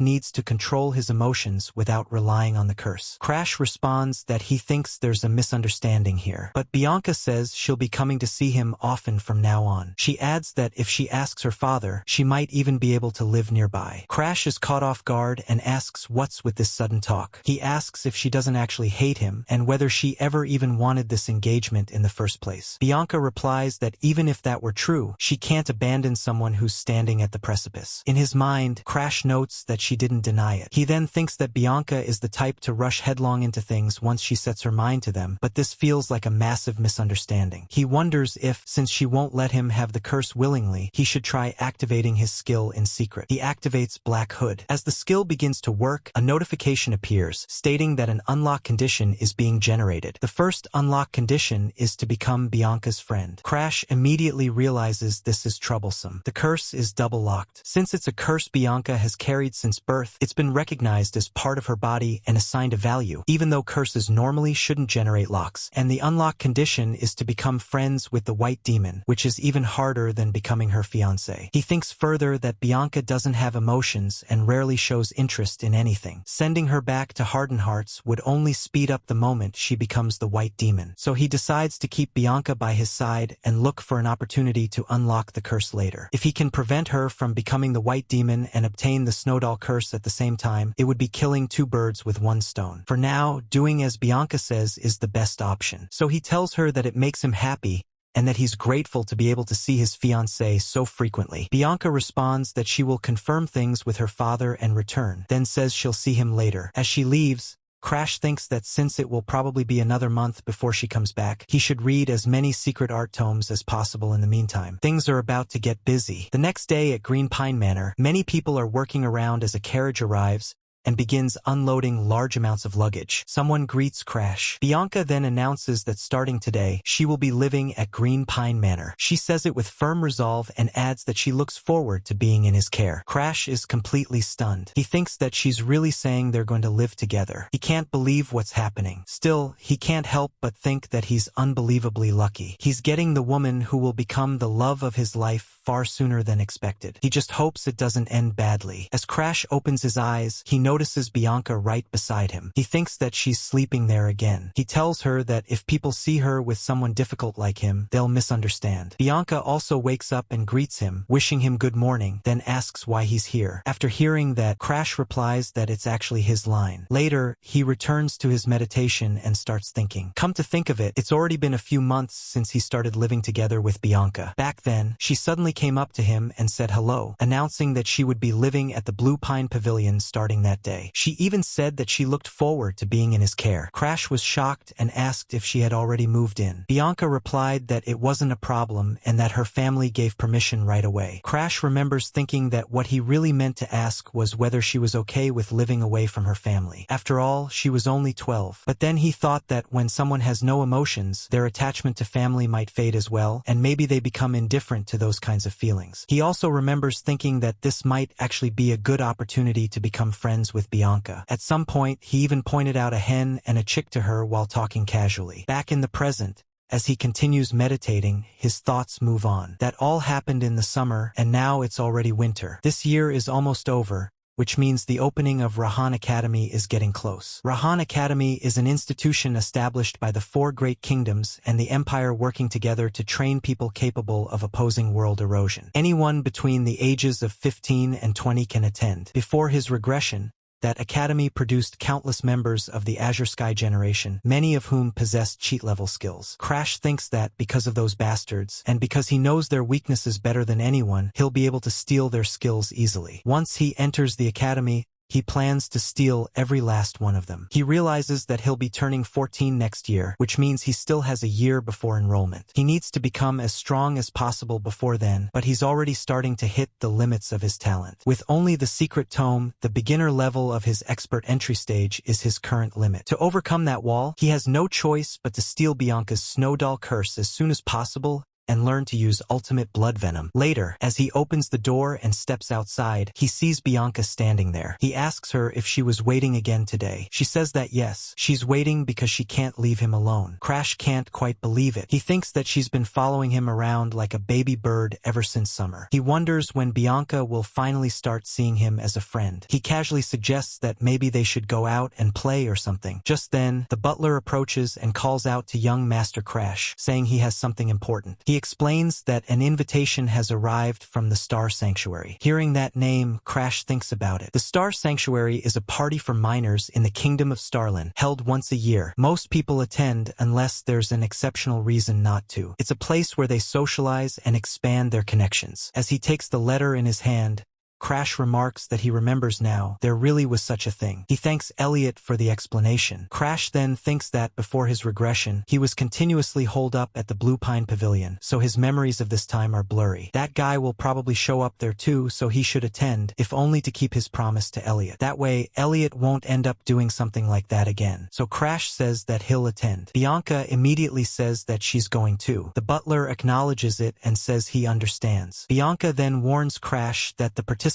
needs to control his emotions without relying on the curse. Crash responds that he thinks there's a misunderstanding here, but Bianca says she'll be coming to see him often from now on. She adds that if she asks her father, she might even be able to live nearby. Crash is caught off guard and asks what's with this sudden talk. He asks if she doesn't actually hate him and whether she ever even wanted this engagement in the first place. Bianca replies that even if that were true, she can't abandon someone who's standing at the precipice. In his mind, Crash notes that she didn't deny it. He then thinks that Bianca is the type to rush headlong into things once she sets her mind to them, but this feels like a massive misunderstanding. He wonders if, since she won't let him have the curse willingly, he should try activating his skill in secret. He activates Black Hood. As the skill begins to work, a notification appears, stating that an unlock condition is being generated. The first unlock condition is to become Bianca's friend. Crash immediately realizes this is troublesome. The curse is double-locked. Since it's a curse Bianca has carried since birth, it's been recognized as part of her body and assigned a value, even though curses normally shouldn't generate locks. And the unlock condition is to become friends with the White Demon, which is even harder than becoming her fiancé. He thinks further that Bianca doesn't have emotions and rarely shows interest in anything. Sending her back to Hardened Hearts would only speed up the moment she becomes the White Demon. So he decides to keep Bianca by his side and look for an opportunity to unlock the curse later. If he can prevent her from becoming the White Demon and obtain the Snowdoll curse at the same time, it would be killing two birds with one stone. For now, doing as Bianca says is the best option. So he tells her that it makes him happy and that he's grateful to be able to see his fiancée so frequently. Bianca responds that she will confirm things with her father and return, then says she'll see him later. As she leaves, Crash thinks that since it will probably be another month before she comes back, he should read as many secret art tomes as possible in the meantime. Things are about to get busy. The next day at Greenpine Manor, many people are working around as a carriage arrives and begins unloading large amounts of luggage. Someone greets Crash. Bianca then announces that starting today, she will be living at Greenpine Manor. She says it with firm resolve and adds that she looks forward to being in his care. Crash is completely stunned. He thinks that she's really saying they're going to live together. He can't believe what's happening. Still, he can't help but think that he's unbelievably lucky. He's getting the woman who will become the love of his life far sooner than expected. He just hopes it doesn't end badly. As Crash opens his eyes, he notices Bianca right beside him. He thinks that she's sleeping there again. He tells her that if people see her with someone difficult like him, they'll misunderstand. Bianca also wakes up and greets him, wishing him good morning, then asks why he's here. After hearing that, Crash replies that it's actually his line. Later, he returns to his meditation and starts thinking. Come to think of it, it's already been a few months since he started living together with Bianca. Back then, she suddenly came up to him and said hello, announcing that she would be living at the Blue Pine Pavilion starting that day. She even said that she looked forward to being in his care. Crash was shocked and asked if she had already moved in. Bianca replied that it wasn't a problem and that her family gave permission right away. Crash remembers thinking that what he really meant to ask was whether she was okay with living away from her family. After all, she was only 12. But then he thought that when someone has no emotions, their attachment to family might fade as well, and maybe they become indifferent to those kinds of feelings. He also remembers thinking that this might actually be a good opportunity to become friends with Bianca. At some point, he even pointed out a hen and a chick to her while talking casually. Back in the present, as he continues meditating, his thoughts move on. That all happened in the summer, and now it's already winter. This year is almost over, which means the opening of Rahan Academy is getting close. Rahan Academy is an institution established by the 4 great kingdoms and the empire working together to train people capable of opposing world erosion. Anyone between the ages of 15 and 20 can attend. Before his regression, that academy produced countless members of the Azure Sky generation, many of whom possessed cheat-level skills. Crash thinks that because of those bastards, and because he knows their weaknesses better than anyone, he'll be able to steal their skills easily. Once he enters the academy, he plans to steal every last one of them. He realizes that he'll be turning 14 next year, which means he still has a year before enrollment. He needs to become as strong as possible before then, but he's already starting to hit the limits of his talent. With only the secret tome, the beginner level of his expert entry stage is his current limit. To overcome that wall, he has no choice but to steal Bianca's Snow Doll curse as soon as possible and learn to use ultimate blood venom. Later, as he opens the door and steps outside, he sees Bianca standing there. He asks her if she was waiting again today. She says that yes, she's waiting because she can't leave him alone. Crash can't quite believe it. He thinks that she's been following him around like a baby bird ever since summer. He wonders when Bianca will finally start seeing him as a friend. He casually suggests that maybe they should go out and play or something. Just then, the butler approaches and calls out to young Master Crash, saying he has something important. He explains that an invitation has arrived from the Star Sanctuary. Hearing that name, Crash thinks about it. The Star Sanctuary is a party for minors in the Kingdom of Starland, held once a year. Most people attend unless there's an exceptional reason not to. It's a place where they socialize and expand their connections. As he takes the letter in his hand, Crash remarks that he remembers now there really was such a thing. He thanks Elliot for the explanation. Crash then thinks that before his regression, he was continuously holed up at the Blue Pine Pavilion, so his memories of this time are blurry. That guy will probably show up there too, so he should attend, if only to keep his promise to Elliot. That way, Elliot won't end up doing something like that again. So Crash says that he'll attend. Bianca immediately says that she's going too. The butler acknowledges it and says he understands. Bianca then warns Crash that the participants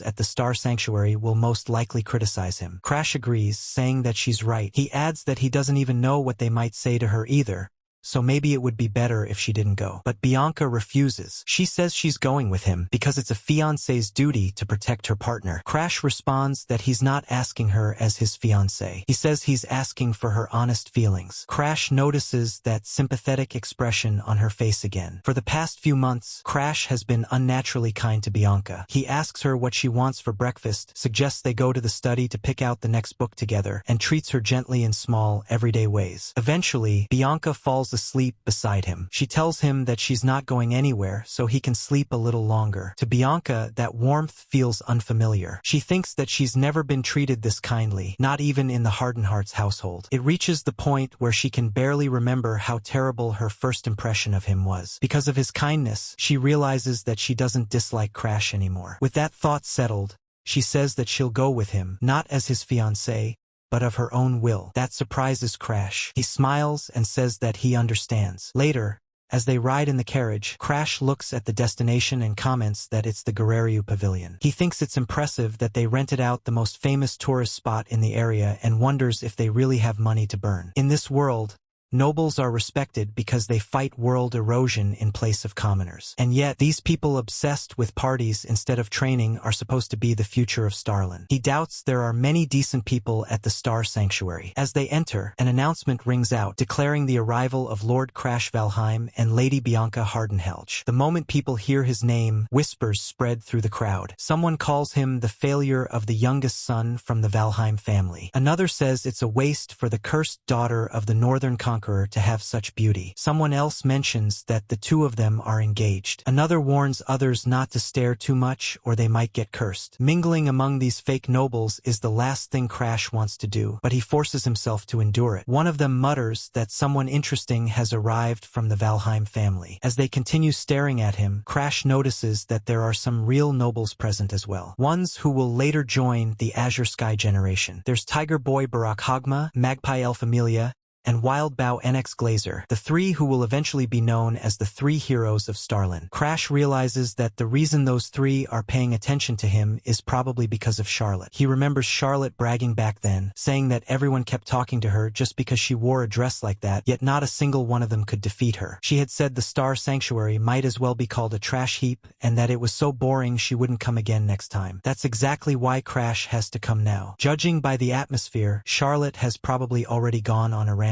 at the Star Sanctuary will most likely criticize him. Crash agrees, saying that she's right. He adds that he doesn't even know what they might say to her either, so maybe it would be better if she didn't go. But Bianca refuses. She says she's going with him because it's a fiancé's duty to protect her partner. Crash responds that he's not asking her as his fiancé. He says he's asking for her honest feelings. Crash notices that sympathetic expression on her face again. For the past few months, Crash has been unnaturally kind to Bianca. He asks her what she wants for breakfast, suggests they go to the study to pick out the next book together, and treats her gently in small, everyday ways. Eventually, Bianca falls asleep beside him. She tells him that she's not going anywhere so he can sleep a little longer. To Bianca, that warmth feels unfamiliar. She thinks that she's never been treated this kindly, not even in the Hardenheart's household. It reaches the point where she can barely remember how terrible her first impression of him was. Because of his kindness, she realizes that she doesn't dislike Crash anymore. With that thought settled, she says that she'll go with him, not as his fiancé, but of her own will. That surprises Crash. He smiles and says that he understands. Later, as they ride in the carriage, Crash looks at the destination and comments that it's the Guerrero Pavilion. He thinks it's impressive that they rented out the most famous tourist spot in the area and wonders if they really have money to burn. In this world, nobles are respected because they fight world erosion in place of commoners. And yet, these people obsessed with parties instead of training are supposed to be the future of Starland. He doubts there are many decent people at the Star Sanctuary. As they enter, an announcement rings out, declaring the arrival of Lord Crash Valheim and Lady Bianca Hardenhelch. The moment people hear his name, whispers spread through the crowd. Someone calls him the failure of the youngest son from the Valheim family. Another says it's a waste for the cursed daughter of the Northern Conqueror conqueror to have such beauty. Someone else mentions that the two of them are engaged. Another warns others not to stare too much or they might get cursed. Mingling among these fake nobles is the last thing Crash wants to do, but he forces himself to endure it. One of them mutters that someone interesting has arrived from the Valheim family. As they continue staring at him, Crash notices that there are some real nobles present as well. Ones who will later join the Azure Sky generation. There's Tiger Boy Barak Hogma, Magpie Elf Amelia, and Wild Bow NX Glazer, the three who will eventually be known as the three heroes of Starland. Crash realizes that the reason those three are paying attention to him is probably because of Charlotte. He remembers Charlotte bragging back then, saying that everyone kept talking to her just because she wore a dress like that, yet not a single one of them could defeat her. She had said the Star Sanctuary might as well be called a trash heap, and that it was so boring she wouldn't come again next time. That's exactly why Crash has to come now. Judging by the atmosphere, Charlotte has probably already gone on a rampage.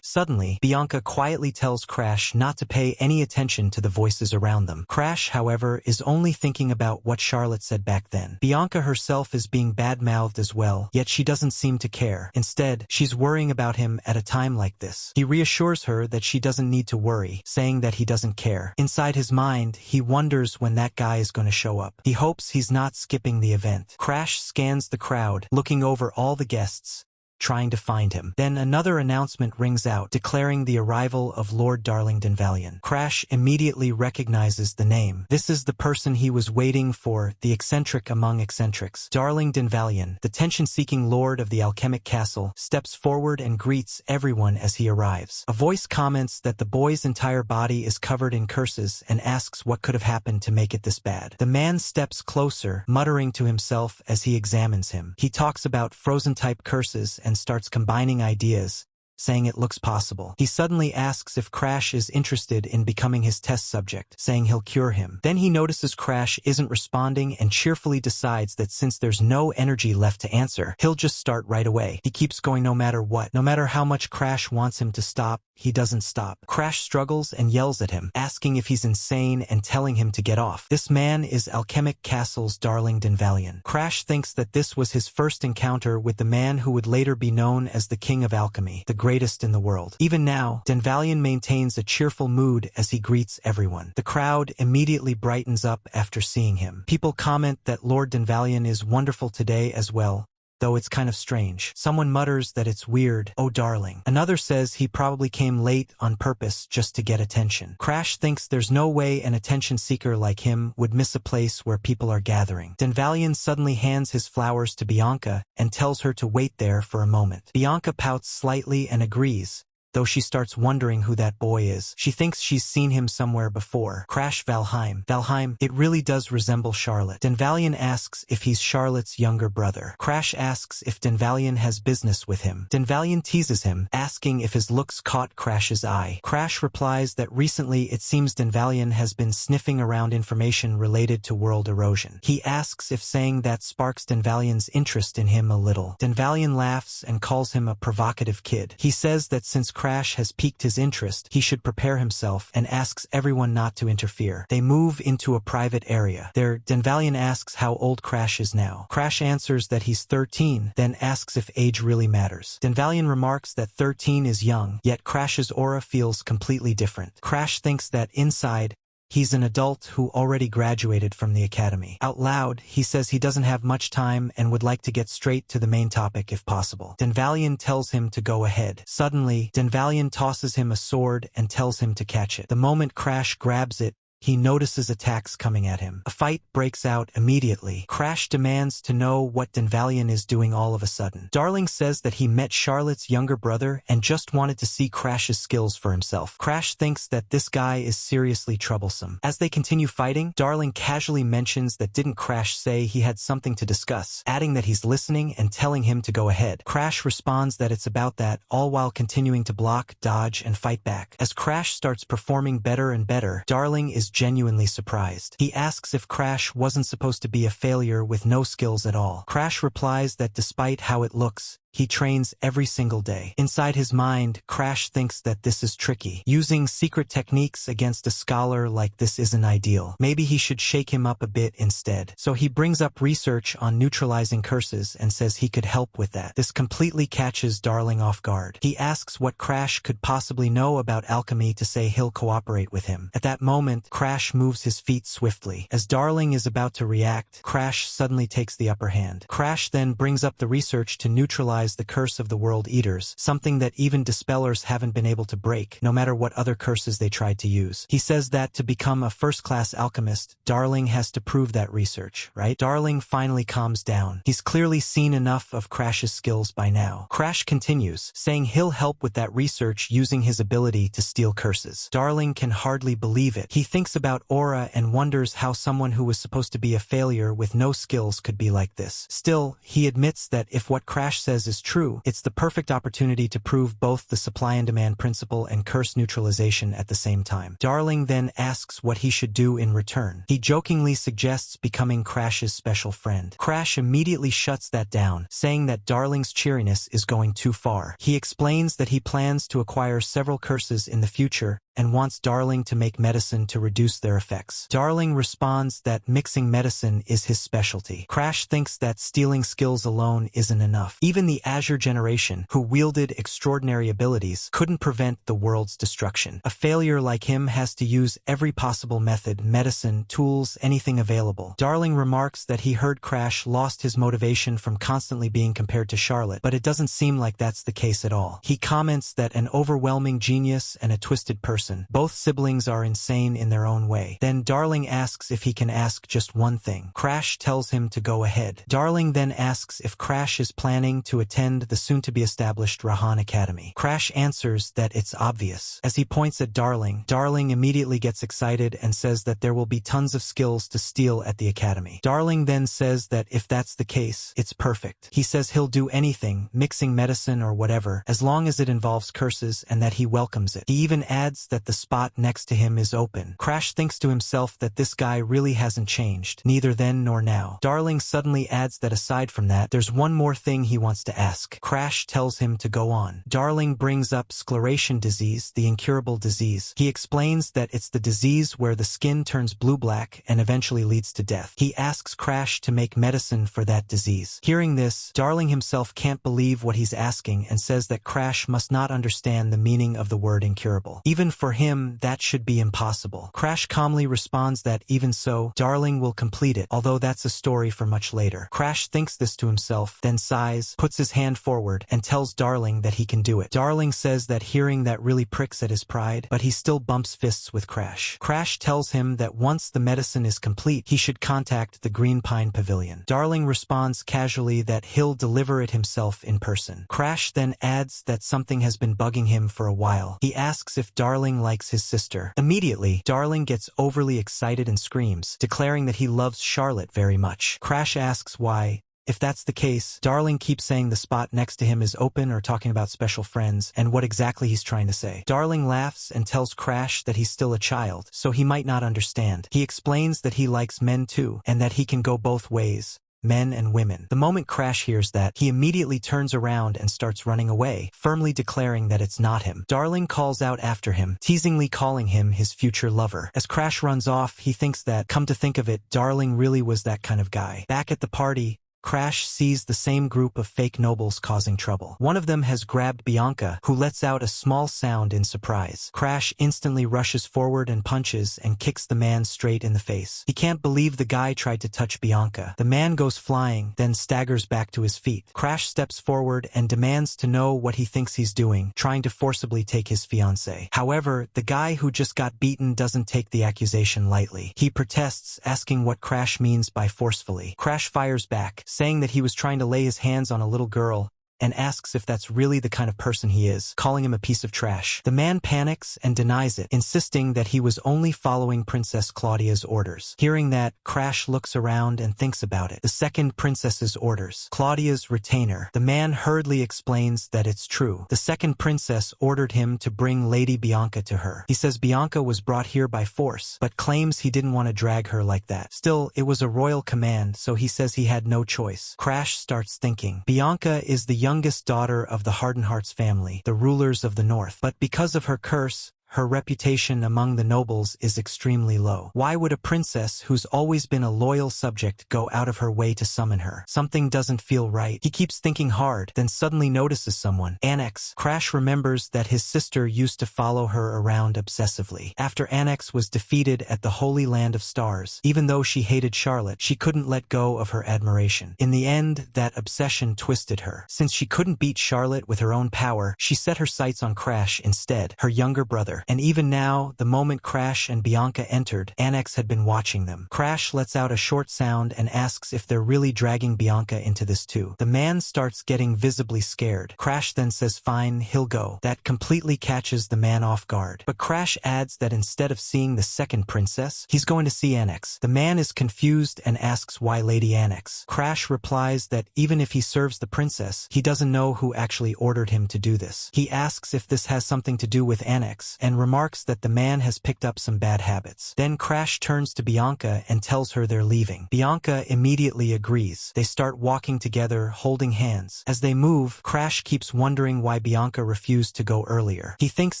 Suddenly, Bianca quietly tells Crash not to pay any attention to the voices around them. Crash, however, is only thinking about what Charlotte said back then. Bianca herself is being bad-mouthed as well, yet she doesn't seem to care. Instead, she's worrying about him at a time like this. He reassures her that she doesn't need to worry, saying that he doesn't care. Inside his mind, he wonders when that guy is going to show up. He hopes he's not skipping the event. Crash scans the crowd, looking over all the guests, trying to find him. Then another announcement rings out, declaring the arrival of Lord Darling Denvalion. Crash immediately recognizes the name. This is the person he was waiting for, the eccentric among eccentrics. Darling Denvalion, the tension-seeking lord of the alchemic castle, steps forward and greets everyone as he arrives. A voice comments that the boy's entire body is covered in curses and asks what could have happened to make it this bad. The man steps closer, muttering to himself as he examines him. He talks about frozen-type curses and starts combining ideas, saying it looks possible. He suddenly asks if Crash is interested in becoming his test subject, saying he'll cure him. Then he notices Crash isn't responding and cheerfully decides that since there's no energy left to answer, he'll just start right away. He keeps going no matter what. No matter how much Crash wants him to stop, he doesn't stop. Crash struggles and yells at him, asking if he's insane and telling him to get off. This man is Alchemic Castle's Darling Denvalion. Crash thinks that this was his first encounter with the man who would later be known as the King of Alchemy, the greatest in the world. Even now, Denvalion maintains a cheerful mood as he greets everyone. The crowd immediately brightens up after seeing him. People comment that Lord Denvalion is wonderful today as well, though it's kind of strange. Someone mutters that it's weird, oh darling. Another says he probably came late on purpose just to get attention. Crash thinks there's no way an attention seeker like him would miss a place where people are gathering. Denvalion suddenly hands his flowers to Bianca and tells her to wait there for a moment. Bianca pouts slightly and agrees, though she starts wondering who that boy is. She thinks she's seen him somewhere before. Crash Valheim. Valheim, it really does resemble Charlotte. Denvalion asks if he's Charlotte's younger brother. Crash asks if Denvalion has business with him. Denvalion teases him, asking if his looks caught Crash's eye. Crash replies that recently it seems Denvalion has been sniffing around information related to world erosion. He asks if saying that sparks Denvalion's interest in him a little. Denvalion laughs and calls him a provocative kid. He says that since Crash has piqued his interest, he should prepare himself and asks everyone not to interfere. They move into a private area. There, Denvalion asks how old Crash is now. Crash answers that he's 13, then asks if age really matters. Denvalion remarks that 13 is young, yet Crash's aura feels completely different. Crash thinks that inside, he's an adult who already graduated from the academy. Out loud, he says he doesn't have much time and would like to get straight to the main topic if possible. Denvalion tells him to go ahead. Suddenly, Denvalion tosses him a sword and tells him to catch it. The moment Crash grabs it, he notices attacks coming at him. A fight breaks out immediately. Crash demands to know what Denvalion is doing all of a sudden. Darling says that he met Charlotte's younger brother and just wanted to see Crash's skills for himself. Crash thinks that this guy is seriously troublesome. As they continue fighting, Darling casually mentions that didn't Crash say he had something to discuss, adding that he's listening and telling him to go ahead. Crash responds that it's about that, all while continuing to block, dodge, and fight back. As Crash starts performing better and better, Darling is genuinely surprised. He asks if Crash wasn't supposed to be a failure with no skills at all. Crash replies that despite how it looks, he trains every single day. Inside his mind, Crash thinks that this is tricky. Using secret techniques against a scholar like this isn't ideal. Maybe he should shake him up a bit instead. So he brings up research on neutralizing curses and says he could help with that. This completely catches Darling off guard. He asks what Crash could possibly know about alchemy to say he'll cooperate with him. At that moment, Crash moves his feet swiftly. As Darling is about to react, Crash suddenly takes the upper hand. Crash then brings up the research to neutralize the curse of the World Eaters, something that even Dispellers haven't been able to break, no matter what other curses they tried to use. He says that to become a first-class alchemist, Darling has to prove that research, right? Darling finally calms down. He's clearly seen enough of Crash's skills by now. Crash continues, saying he'll help with that research using his ability to steal curses. Darling can hardly believe it. He thinks about Aura and wonders how someone who was supposed to be a failure with no skills could be like this. Still, he admits that if what Crash says is true, it's the perfect opportunity to prove both the supply and demand principle and curse neutralization at the same time. Darling then asks what he should do in return. He jokingly suggests becoming Crash's special friend. Crash immediately shuts that down, saying that Darling's cheeriness is going too far. He explains that he plans to acquire several curses in the future and wants Darling to make medicine to reduce their effects. Darling responds that mixing medicine is his specialty. Crash thinks that stealing skills alone isn't enough. Even the Azure generation, who wielded extraordinary abilities, couldn't prevent the world's destruction. A failure like him has to use every possible method, medicine, tools, anything available. Darling remarks that he heard Crash lost his motivation from constantly being compared to Charlotte, but it doesn't seem like that's the case at all. He comments that an overwhelming genius and a twisted person. Both siblings are insane in their own way. Then Darling asks if he can ask just one thing. Crash tells him to go ahead. Darling then asks if Crash is planning to attend the soon-to-be-established Rahan Academy. Crash answers that it's obvious. As he points at Darling, Darling immediately gets excited and says that there will be tons of skills to steal at the academy. Darling then says that if that's the case, it's perfect. He says he'll do anything, mixing medicine or whatever, as long as it involves curses, and that he welcomes it. He even adds that the spot next to him is open. Crash thinks to himself that this guy really hasn't changed, neither then nor now. Darling suddenly adds that aside from that, there's one more thing he wants to ask. Crash tells him to go on. Darling brings up scleration disease, the incurable disease. He explains that it's the disease where the skin turns blue-black and eventually leads to death. He asks Crash to make medicine for that disease. Hearing this, Darling himself can't believe what he's asking and says that Crash must not understand the meaning of the word incurable. Even for him, that should be impossible. Crash calmly responds that even so, Darling will complete it, although that's a story for much later. Crash thinks this to himself, then sighs, puts his hand forward, and tells Darling that he can do it. Darling says that hearing that really pricks at his pride, but he still bumps fists with Crash. Crash tells him that once the medicine is complete, he should contact the Greenpine Pavilion. Darling responds casually that he'll deliver it himself in person. Crash then adds that something has been bugging him for a while. He asks if Darling likes his sister. Immediately, Darling gets overly excited and screams, declaring that he loves Charlotte very much. Crash asks why. If that's the case, Darling keeps saying the spot next to him is open or talking about special friends and what exactly he's trying to say. Darling laughs and tells Crash that he's still a child, so he might not understand. He explains that he likes men too, and that he can go both ways. Men and women. The moment Crash hears that, he immediately turns around and starts running away, firmly declaring that it's not him. Darling calls out after him, teasingly calling him his future lover. As Crash runs off, he thinks that, come to think of it, Darling really was that kind of guy. Back at the party, Crash sees the same group of fake nobles causing trouble. One of them has grabbed Bianca, who lets out a small sound in surprise. Crash instantly rushes forward and punches and kicks the man straight in the face. He can't believe the guy tried to touch Bianca. The man goes flying, then staggers back to his feet. Crash steps forward and demands to know what he thinks he's doing, trying to forcibly take his fiancée. However, the guy who just got beaten doesn't take the accusation lightly. He protests, asking what Crash means by forcefully. Crash fires back, saying that he was trying to lay his hands on a little girl, and asks if that's really the kind of person he is, calling him a piece of trash. The man panics and denies it, insisting that he was only following Princess Claudia's orders. Hearing that, Crash looks around and thinks about it. The second princess's orders. Claudia's retainer. The man hurriedly explains that it's true. The second princess ordered him to bring Lady Bianca to her. He says Bianca was brought here by force, but claims he didn't want to drag her like that. Still, it was a royal command, so he says he had no choice. Crash starts thinking. Bianca is the youngest daughter of the Hardenhearts family, the rulers of the north. But because of her curse, her reputation among the nobles is extremely low. Why would a princess who's always been a loyal subject go out of her way to summon her? Something doesn't feel right. He keeps thinking hard, then suddenly notices someone. Annex. Crash remembers that his sister used to follow her around obsessively. After Annex was defeated at the Holy Land of Stars, even though she hated Charlotte, she couldn't let go of her admiration. In the end, that obsession twisted her. Since she couldn't beat Charlotte with her own power, she set her sights on Crash instead, her younger brother. And even now, the moment Crash and Bianca entered, Annex had been watching them. Crash lets out a short sound and asks if they're really dragging Bianca into this too. The man starts getting visibly scared. Crash then says fine, he'll go. That completely catches the man off guard. But Crash adds that instead of seeing the second princess, he's going to see Annex. The man is confused and asks why Lady Annex. Crash replies that even if he serves the princess, he doesn't know who actually ordered him to do this. He asks if this has something to do with Annex, and remarks that the man has picked up some bad habits. Then Crash turns to Bianca and tells her they're leaving. Bianca immediately agrees. They start walking together, holding hands. As they move, Crash keeps wondering why Bianca refused to go earlier. He thinks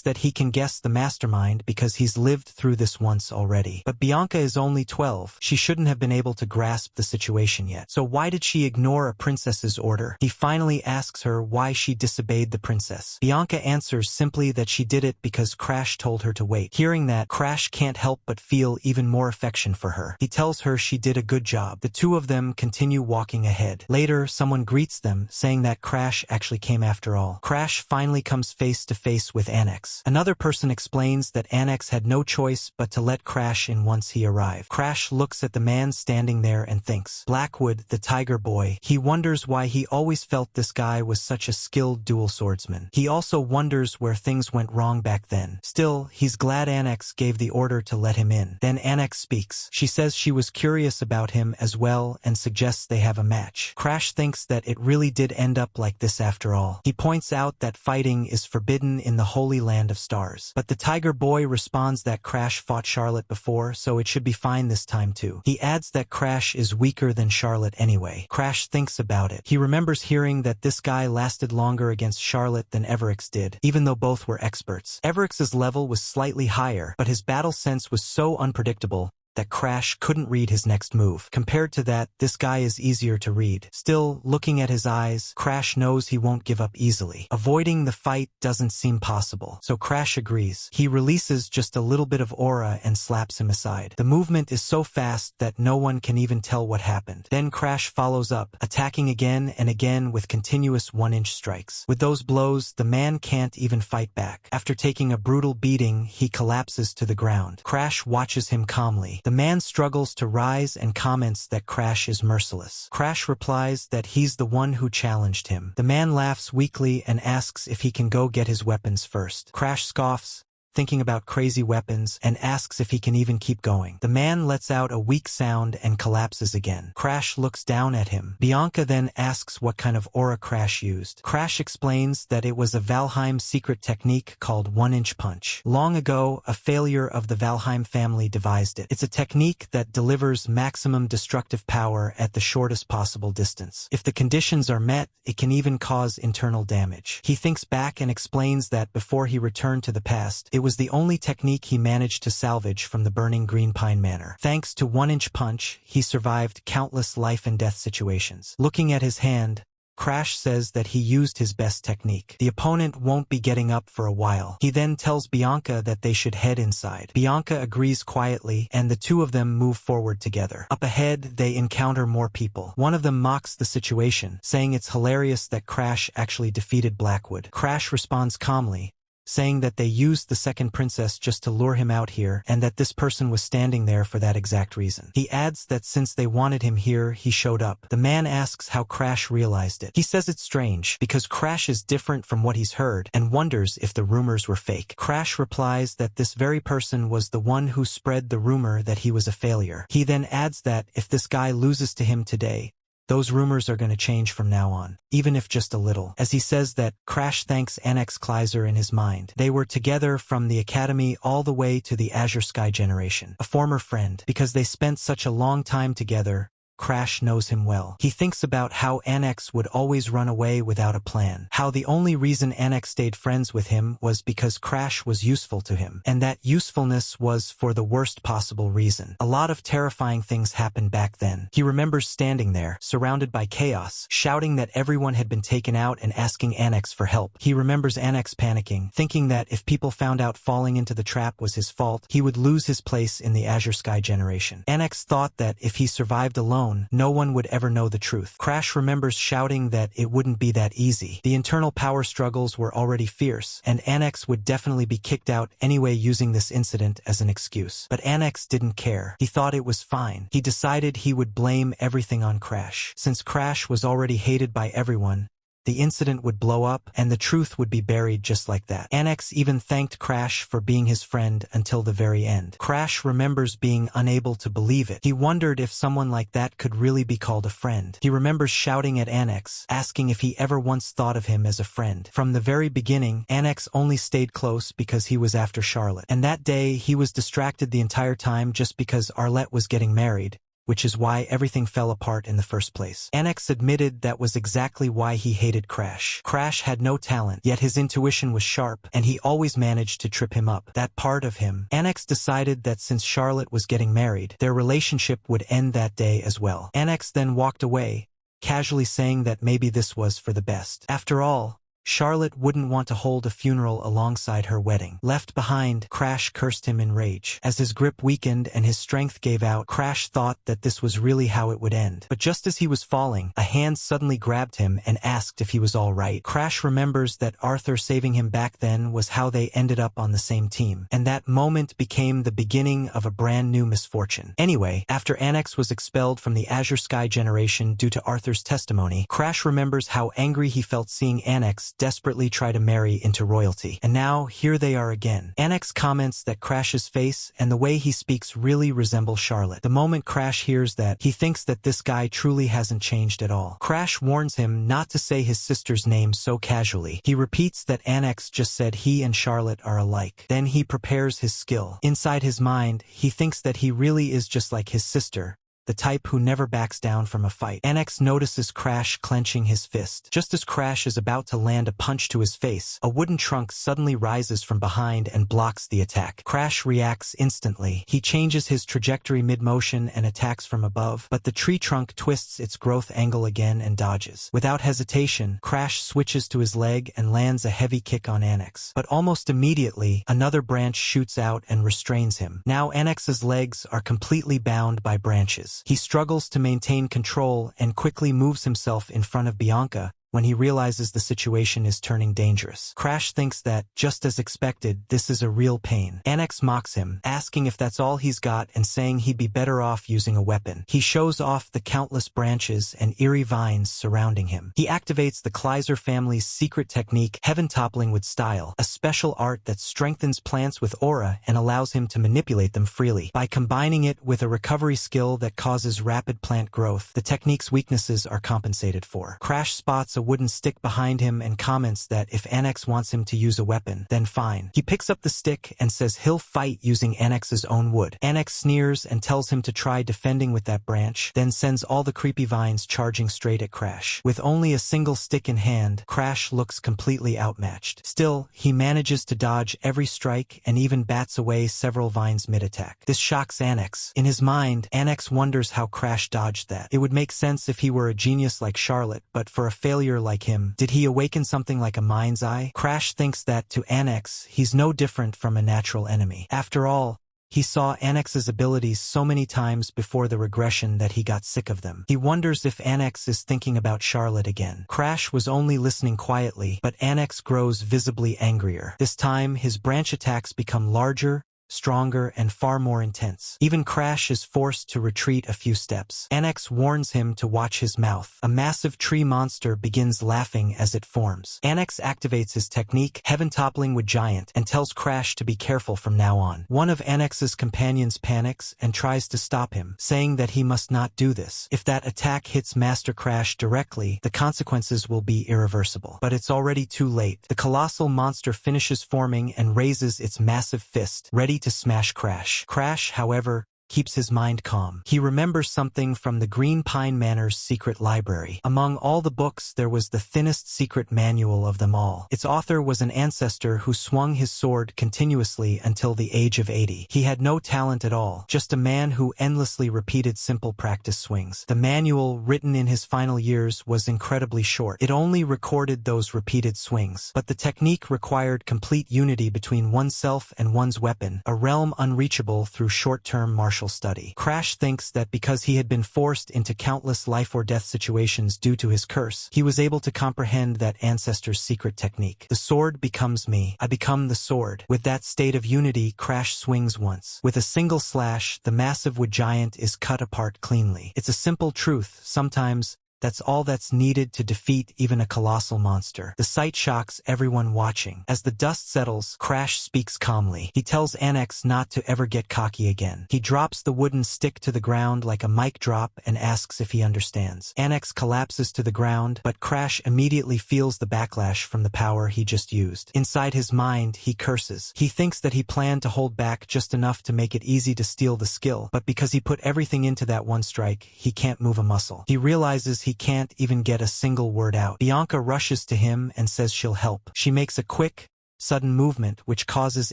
that he can guess the mastermind because he's lived through this once already. But Bianca is only 12. She shouldn't have been able to grasp the situation yet. So why did she ignore a princess's order? He finally asks her why she disobeyed the princess. Bianca answers simply that she did it because Crash told her to wait. Hearing that, Crash can't help but feel even more affection for her. He tells her she did a good job. The two of them continue walking ahead. Later, someone greets them, saying that Crash actually came after all. Crash finally comes face to face with Annex. Another person explains that Annex had no choice but to let Crash in once he arrived. Crash looks at the man standing there and thinks, Blackwood, the tiger boy. He wonders why he always felt this guy was such a skilled dual swordsman. He also wonders where things went wrong back then. Still, he's glad Annex gave the order to let him in. Then Annex speaks. She says she was curious about him as well and suggests they have a match. Crash thinks that it really did end up like this after all. He points out that fighting is forbidden in the Holy Land of Stars. But the tiger boy responds that Crash fought Charlotte before, so it should be fine this time too. He adds that Crash is weaker than Charlotte anyway. Crash thinks about it. He remembers hearing that this guy lasted longer against Charlotte than Everix did, even though both were experts. Everix's level was slightly higher, but his battle sense was so unpredictable that Crash couldn't read his next move. Compared to that, this guy is easier to read. Still, looking at his eyes, Crash knows he won't give up easily. Avoiding the fight doesn't seem possible, so Crash agrees. He releases just a little bit of aura and slaps him aside. The movement is so fast that no one can even tell what happened. Then Crash follows up, attacking again and again with continuous 1-inch strikes. With those blows, the man can't even fight back. After taking a brutal beating, he collapses to the ground. Crash watches him calmly. The man struggles to rise and comments that Crash is merciless. Crash replies that he's the one who challenged him. The man laughs weakly and asks if he can go get his weapons first. Crash scoffs, thinking about crazy weapons, and asks if he can even keep going. The man lets out a weak sound and collapses again. Crash looks down at him. Bianca then asks what kind of aura Crash used. Crash explains that it was a Valheim secret technique called 1-inch punch. Long ago, a failure of the Valheim family devised it. It's a technique that delivers maximum destructive power at the shortest possible distance. If the conditions are met, it can even cause internal damage. He thinks back and explains that before he returned to the past, it was the only technique he managed to salvage from the burning Greenpine Manor. Thanks to 1-inch punch, he survived countless life and death situations. Looking at his hand, Crash says that he used his best technique. The opponent won't be getting up for a while. He then tells Bianca that they should head inside. Bianca agrees quietly, and the two of them move forward together. Up ahead, they encounter more people. One of them mocks the situation, saying it's hilarious that Crash actually defeated Blackwood. Crash responds calmly, saying that they used the second princess just to lure him out here and that this person was standing there for that exact reason. He adds that since they wanted him here, he showed up. The man asks how Crash realized it. He says it's strange because Crash is different from what he's heard and wonders if the rumors were fake. Crash replies that this very person was the one who spread the rumor that he was a failure. He then adds that if this guy loses to him today, those rumors are going to change from now on, even if just a little. As he says that, Crash thanks Annex Kleiser in his mind. They were together from the academy all the way to the Azure Sky generation. A former friend. Because they spent such a long time together, Crash knows him well. He thinks about how Annex would always run away without a plan. How the only reason Annex stayed friends with him was because Crash was useful to him. And that usefulness was for the worst possible reason. A lot of terrifying things happened back then. He remembers standing there, surrounded by chaos, shouting that everyone had been taken out and asking Annex for help. He remembers Annex panicking, thinking that if people found out falling into the trap was his fault, he would lose his place in the Azure Sky generation. Annex thought that if he survived alone, no one would ever know the truth. Crash remembers shouting that it wouldn't be that easy. The internal power struggles were already fierce, and Annex would definitely be kicked out anyway, using this incident as an excuse. But Annex didn't care. He thought it was fine. He decided he would blame everything on Crash. Since Crash was already hated by everyone, the incident would blow up, and the truth would be buried just like that. Annex even thanked Crash for being his friend until the very end. Crash remembers being unable to believe it. He wondered if someone like that could really be called a friend. He remembers shouting at Annex, asking if he ever once thought of him as a friend. From the very beginning, Annex only stayed close because he was after Charlotte. And that day, he was distracted the entire time just because Arlette was getting married, which is why everything fell apart in the first place. Annex admitted that was exactly why he hated Crash. Crash had no talent, yet his intuition was sharp, and he always managed to trip him up. That part of him. Annex decided that since Charlotte was getting married, their relationship would end that day as well. Annex then walked away, casually saying that maybe this was for the best. After all, Charlotte wouldn't want to hold a funeral alongside her wedding. Left behind, Crash cursed him in rage. As his grip weakened and his strength gave out, Crash thought that this was really how it would end. But just as he was falling, a hand suddenly grabbed him and asked if he was all right. Crash remembers that Arthur saving him back then was how they ended up on the same team. And that moment became the beginning of a brand new misfortune. Anyway, after Annex was expelled from the Azure Sky generation due to Arthur's testimony, Crash remembers how angry he felt seeing Annex desperately try to marry into royalty. And now, here they are again. Annex comments that Crash's face and the way he speaks really resemble Charlotte. The moment Crash hears that, he thinks that this guy truly hasn't changed at all. Crash warns him not to say his sister's name so casually. He repeats that Annex just said he and Charlotte are alike. Then he prepares his skill. Inside his mind, he thinks that he really is just like his sister, the type who never backs down from a fight. Annex notices Crash clenching his fist. Just as Crash is about to land a punch to his face, a wooden trunk suddenly rises from behind and blocks the attack. Crash reacts instantly. He changes his trajectory mid-motion and attacks from above, but the tree trunk twists its growth angle again and dodges. Without hesitation, Crash switches to his leg and lands a heavy kick on Annex. But almost immediately, another branch shoots out and restrains him. Now Annex's legs are completely bound by branches. He struggles to maintain control and quickly moves himself in front of Bianca when he realizes the situation is turning dangerous. Crash thinks that, just as expected, this is a real pain. Annex mocks him, asking if that's all he's got and saying he'd be better off using a weapon. He shows off the countless branches and eerie vines surrounding him. He activates the Kleiser family's secret technique, Heaven Toppling with Style, a special art that strengthens plants with aura and allows him to manipulate them freely. By combining it with a recovery skill that causes rapid plant growth, the technique's weaknesses are compensated for. Crash spots a wooden stick behind him and comments that if Annex wants him to use a weapon, then fine. He picks up the stick and says he'll fight using Annex's own wood. Annex sneers and tells him to try defending with that branch, then sends all the creepy vines charging straight at Crash. With only a single stick in hand, Crash looks completely outmatched. Still, he manages to dodge every strike and even bats away several vines mid-attack. This shocks Annex. In his mind, Annex wonders how Crash dodged that. It would make sense if he were a genius like Charlotte, but for a failure like him, did he awaken something like a mind's eye? Crash thinks that, to Annex, he's no different from a natural enemy. After all, he saw Annex's abilities so many times before the regression that he got sick of them. He wonders if Annex is thinking about Charlotte again. Crash was only listening quietly, but Annex grows visibly angrier. This time, his branch attacks become larger, stronger, and far more intense. Even Crash is forced to retreat a few steps. Annex warns him to watch his mouth. A massive tree monster begins laughing as it forms. Annex activates his technique, Heaven Toppling with Giant, and tells Crash to be careful from now on. One of Annex's companions panics and tries to stop him, saying that he must not do this. If that attack hits Master Crash directly, the consequences will be irreversible. But it's already too late. The colossal monster finishes forming and raises its massive fist, ready to smash Crash. Crash, however, keeps his mind calm. He remembers something from the Greenpine Manor's secret library. Among all the books, there was the thinnest secret manual of them all. Its author was an ancestor who swung his sword continuously until the age of 80. He had no talent at all, just a man who endlessly repeated simple practice swings. The manual, written in his final years, was incredibly short. It only recorded those repeated swings, but the technique required complete unity between oneself and one's weapon, a realm unreachable through short-term martial study. Crash thinks that because he had been forced into countless life-or-death situations due to his curse, he was able to comprehend that ancestor's secret technique. The sword becomes me. I become the sword. With that state of unity, Crash swings once. With a single slash, the massive wood giant is cut apart cleanly. It's a simple truth. Sometimes, that's all that's needed to defeat even a colossal monster. The sight shocks everyone watching. As the dust settles, Crash speaks calmly. He tells Annex not to ever get cocky again. He drops the wooden stick to the ground like a mic drop and asks if he understands. Annex collapses to the ground, but Crash immediately feels the backlash from the power he just used. Inside his mind, he curses. He thinks that he planned to hold back just enough to make it easy to steal the skill, but because he put everything into that one strike, he can't move a muscle. He realizes he can't even get a single word out. Bianca rushes to him and says she'll help. She makes a quick, sudden movement which causes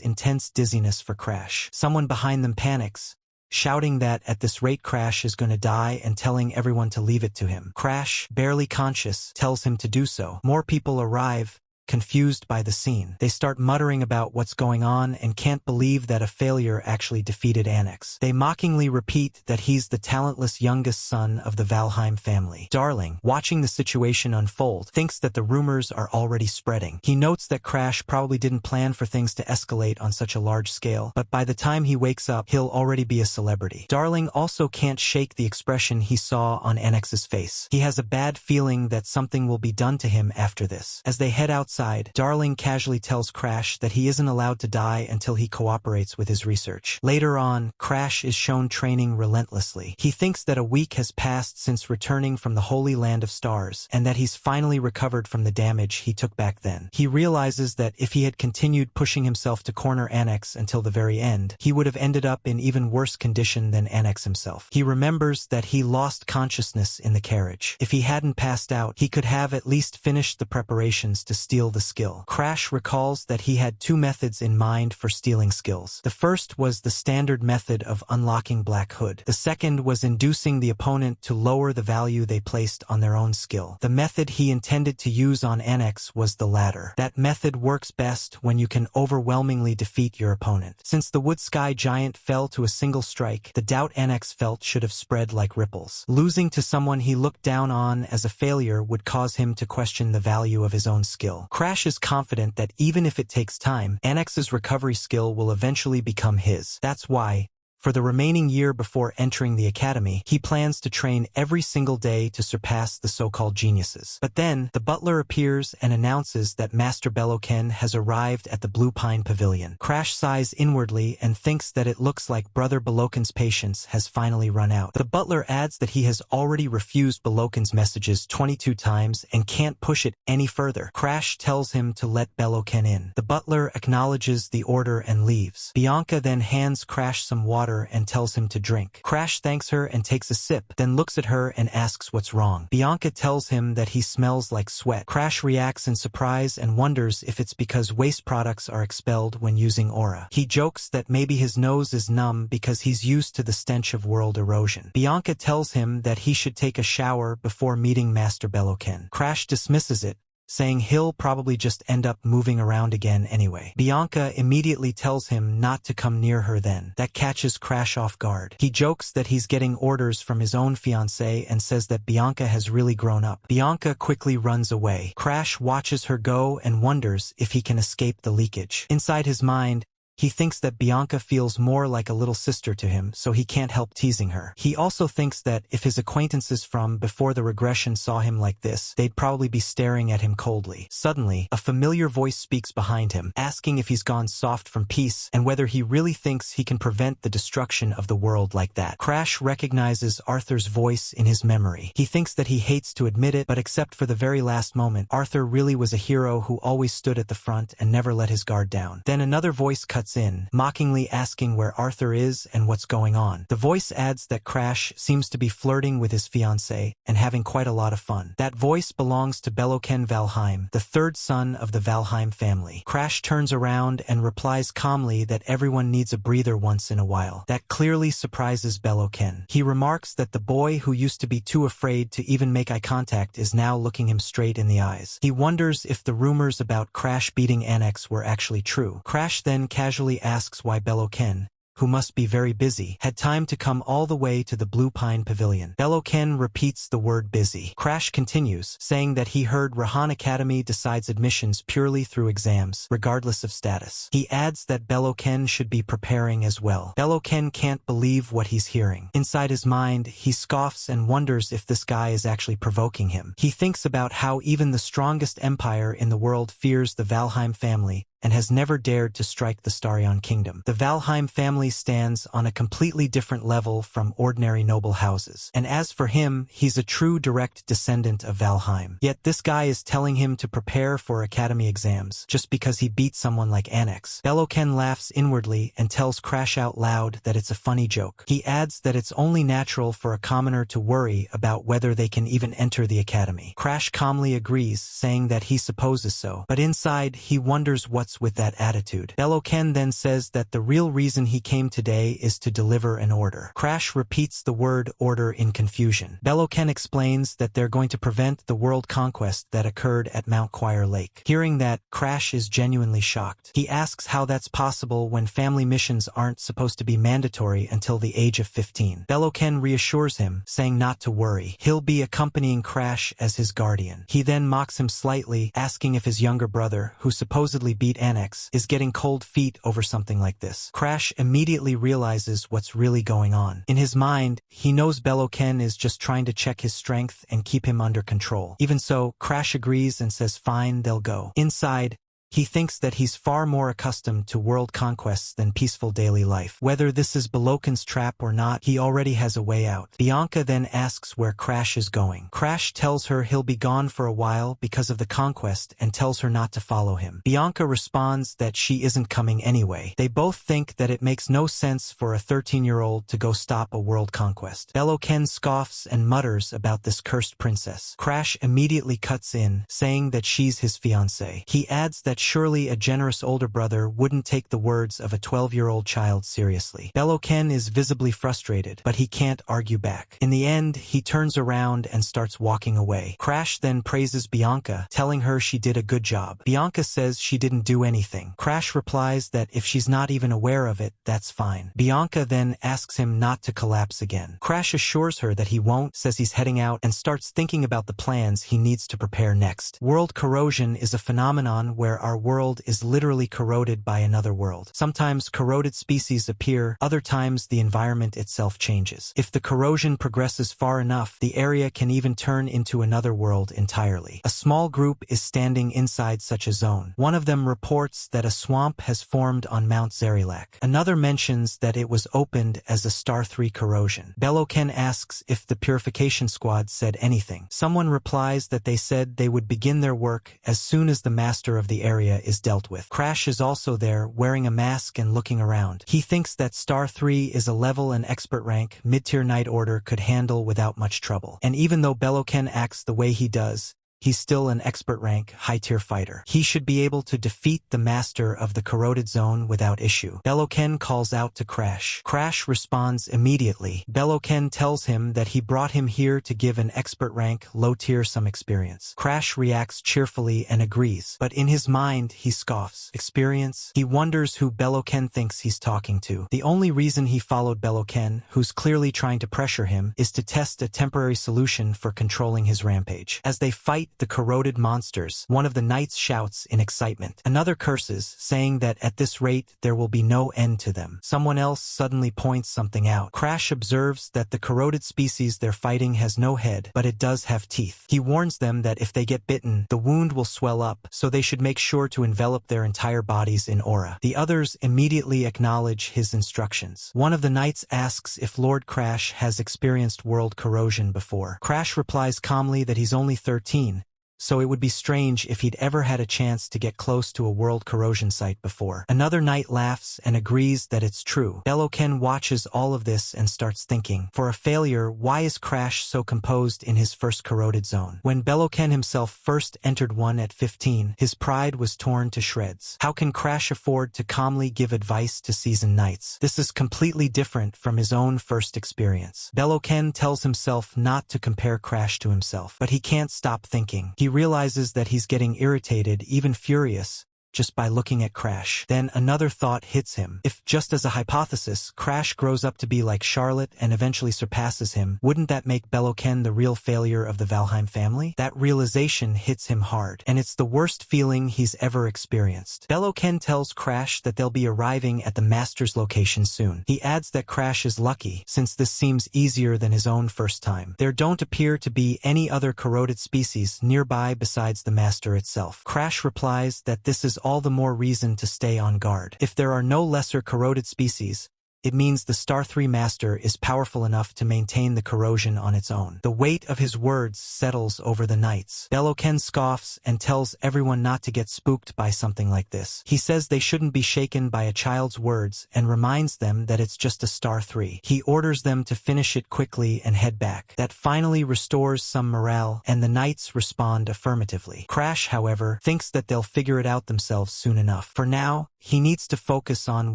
intense dizziness for Crash. Someone behind them panics, shouting that at this rate Crash is going to die and telling everyone to leave it to him. Crash, barely conscious, tells him to do so. More people arrive, confused by the scene. They start muttering about what's going on and can't believe that a failure actually defeated Annex. They mockingly repeat that he's the talentless youngest son of the Valheim family. Darling, watching the situation unfold, thinks that the rumors are already spreading. He notes that Crash probably didn't plan for things to escalate on such a large scale, but by the time he wakes up, he'll already be a celebrity. Darling also can't shake the expression he saw on Annex's face. He has a bad feeling that something will be done to him after this. As they head outside, Darling casually tells Crash that he isn't allowed to die until he cooperates with his research. Later on, Crash is shown training relentlessly. He thinks that a week has passed since returning from the Holy Land of Stars, and that he's finally recovered from the damage he took back then. He realizes that if he had continued pushing himself to corner Annex until the very end, he would have ended up in even worse condition than Annex himself. He remembers that he lost consciousness in the carriage. If he hadn't passed out, he could have at least finished the preparations to steal the skill. Crash recalls that he had two methods in mind for stealing skills. The first was the standard method of unlocking Black Hood. The second was inducing the opponent to lower the value they placed on their own skill. The method he intended to use on Annex was the latter. That method works best when you can overwhelmingly defeat your opponent. Since the Wood Sky Giant fell to a single strike, the doubt Annex felt should have spread like ripples. Losing to someone he looked down on as a failure would cause him to question the value of his own skill. Crash is confident that even if it takes time, Annex's recovery skill will eventually become his. That's why, for the remaining year before entering the academy, he plans to train every single day to surpass the so-called geniuses. But then, the butler appears and announces that Master Beloken has arrived at the Blue Pine Pavilion. Crash sighs inwardly and thinks that it looks like Brother Beloken's patience has finally run out. The butler adds that he has already refused Beloken's messages 22 times and can't push it any further. Crash tells him to let Beloken in. The butler acknowledges the order and leaves. Bianca then hands Crash some water and tells him to drink. Crash thanks her and takes a sip, then looks at her and asks what's wrong. Bianca tells him that he smells like sweat. Crash reacts in surprise and wonders if it's because waste products are expelled when using aura. He jokes that maybe his nose is numb because he's used to the stench of world erosion. Bianca tells him that he should take a shower before meeting Master Beloken. Crash dismisses it, saying he'll probably just end up moving around again anyway. Bianca immediately tells him not to come near her then. That catches Crash off guard. He jokes that he's getting orders from his own fiancée and says that Bianca has really grown up. Bianca quickly runs away. Crash watches her go and wonders if he can escape the leakage. Inside his mind, he thinks that Bianca feels more like a little sister to him, so he can't help teasing her. He also thinks that if his acquaintances from before the regression saw him like this, they'd probably be staring at him coldly. Suddenly, a familiar voice speaks behind him, asking if he's gone soft from peace and whether he really thinks he can prevent the destruction of the world like that. Crash recognizes Arthur's voice in his memory. He thinks that he hates to admit it, but except for the very last moment, Arthur really was a hero who always stood at the front and never let his guard down. Then another voice cuts cuts in, mockingly asking where Arthur is and what's going on. The voice adds that Crash seems to be flirting with his fiancée and having quite a lot of fun. That voice belongs to Beloken Valheim, the third son of the Valheim family. Crash turns around and replies calmly that everyone needs a breather once in a while. That clearly surprises Beloken. He remarks that the boy who used to be too afraid to even make eye contact is now looking him straight in the eyes. He wonders if the rumors about Crash beating Annex were actually true. Crash then casually asks why Beloken, who must be very busy, had time to come all the way to the Blue Pine Pavilion. Beloken repeats the word busy. Crash continues, saying that he heard Rahan Academy decides admissions purely through exams, regardless of status. He adds that Beloken should be preparing as well. Beloken can't believe what he's hearing. Inside his mind, he scoffs and wonders if this guy is actually provoking him. He thinks about how even the strongest empire in the world fears the Valheim family and has never dared to strike the Starion kingdom. The Valheim family stands on a completely different level from ordinary noble houses. And as for him, he's a true direct descendant of Valheim. Yet this guy is telling him to prepare for academy exams just because he beat someone like Annex. Beloken laughs inwardly and tells Crash out loud that it's a funny joke. He adds that it's only natural for a commoner to worry about whether they can even enter the academy. Crash calmly agrees, saying that he supposes so. But inside, he wonders what's with that attitude. Beloken then says that the real reason he came today is to deliver an order. Crash repeats the word order in confusion. Beloken explains that they're going to prevent the world conquest that occurred at Mount Choir Lake. Hearing that, Crash is genuinely shocked. He asks how that's possible when family missions aren't supposed to be mandatory until the age of 15. Beloken reassures him, saying not to worry. He'll be accompanying Crash as his guardian. He then mocks him slightly, asking if his younger brother, who supposedly beat Annex, is getting cold feet over something like this. Crash immediately realizes what's really going on. In his mind, he knows Beloken is just trying to check his strength and keep him under control. Even so, Crash agrees and says fine, they'll go. Inside, he thinks that he's far more accustomed to world conquests than peaceful daily life. Whether this is Beloken's trap or not, he already has a way out. Bianca then asks where Crash is going. Crash tells her he'll be gone for a while because of the conquest and tells her not to follow him. Bianca responds that she isn't coming anyway. They both think that it makes no sense for a 13-year-old to go stop a world conquest. Beloken scoffs and mutters about this cursed princess. Crash immediately cuts in, saying that she's his fiancée. He adds that surely a generous older brother wouldn't take the words of a 12-year-old child seriously. Beloken is visibly frustrated, but he can't argue back. In the end, he turns around and starts walking away. Crash then praises Bianca, telling her she did a good job. Bianca says she didn't do anything. Crash replies that if she's not even aware of it, that's fine. Bianca then asks him not to collapse again. Crash assures her that he won't, says he's heading out, and starts thinking about the plans he needs to prepare next. World corrosion is a phenomenon where our world is literally corroded by another world. Sometimes corroded species appear, other times the environment itself changes. If the corrosion progresses far enough, the area can even turn into another world entirely. A small group is standing inside such a zone. One of them reports that a swamp has formed on Mount Zerilac. Another mentions that it was opened as a Star 3 corrosion. Beloken asks if the purification squad said anything. Someone replies that they said they would begin their work as soon as the master of the area is dealt with. Crash is also there, wearing a mask and looking around. He thinks that Star 3 is a level and expert rank mid-tier Knight Order could handle without much trouble. And even though Beloken acts the way he does, he's still an expert rank, high-tier fighter. He should be able to defeat the master of the corroded zone without issue. Beloken calls out to Crash. Crash responds immediately. Beloken tells him that he brought him here to give an expert rank, low-tier some experience. Crash reacts cheerfully and agrees, but in his mind, he scoffs. Experience? He wonders who Beloken thinks he's talking to. The only reason he followed Beloken, who's clearly trying to pressure him, is to test a temporary solution for controlling his rampage. As they fight the corroded monsters, one of the knights shouts in excitement. Another curses, saying that at this rate there will be no end to them. Someone else suddenly points something out. Crash observes that the corroded species they're fighting has no head, but it does have teeth. He warns them that if they get bitten, the wound will swell up, so they should make sure to envelop their entire bodies in aura. The others immediately acknowledge his instructions. One of the knights asks if Lord Crash has experienced world corrosion before. Crash replies calmly that he's only 13, so it would be strange if he'd ever had a chance to get close to a world corrosion site before. Another knight laughs and agrees that it's true. Beloken watches all of this and starts thinking, for a failure, why is Crash so composed in his first corroded zone? When Beloken himself first entered one at 15, his pride was torn to shreds. How can Crash afford to calmly give advice to seasoned knights? This is completely different from his own first experience. Beloken tells himself not to compare Crash to himself, but he can't stop thinking. He realizes that he's getting irritated, even furious, just by looking at Crash. Then another thought hits him. If, just as a hypothesis, Crash grows up to be like Charlotte and eventually surpasses him, wouldn't that make Beloken the real failure of the Valheim family? That realization hits him hard, and it's the worst feeling he's ever experienced. Beloken tells Crash that they'll be arriving at the Master's location soon. He adds that Crash is lucky, since this seems easier than his own first time. There don't appear to be any other corroded species nearby besides the Master itself. Crash replies that this is all the more reason to stay on guard. If there are no lesser corroded species, it means the Star 3 Master is powerful enough to maintain the corrosion on its own. The weight of his words settles over the knights. Beloken scoffs and tells everyone not to get spooked by something like this. He says they shouldn't be shaken by a child's words and reminds them that it's just a Star 3. He orders them to finish it quickly and head back. That finally restores some morale, and the knights respond affirmatively. Crash, however, thinks that they'll figure it out themselves soon enough. For now, he needs to focus on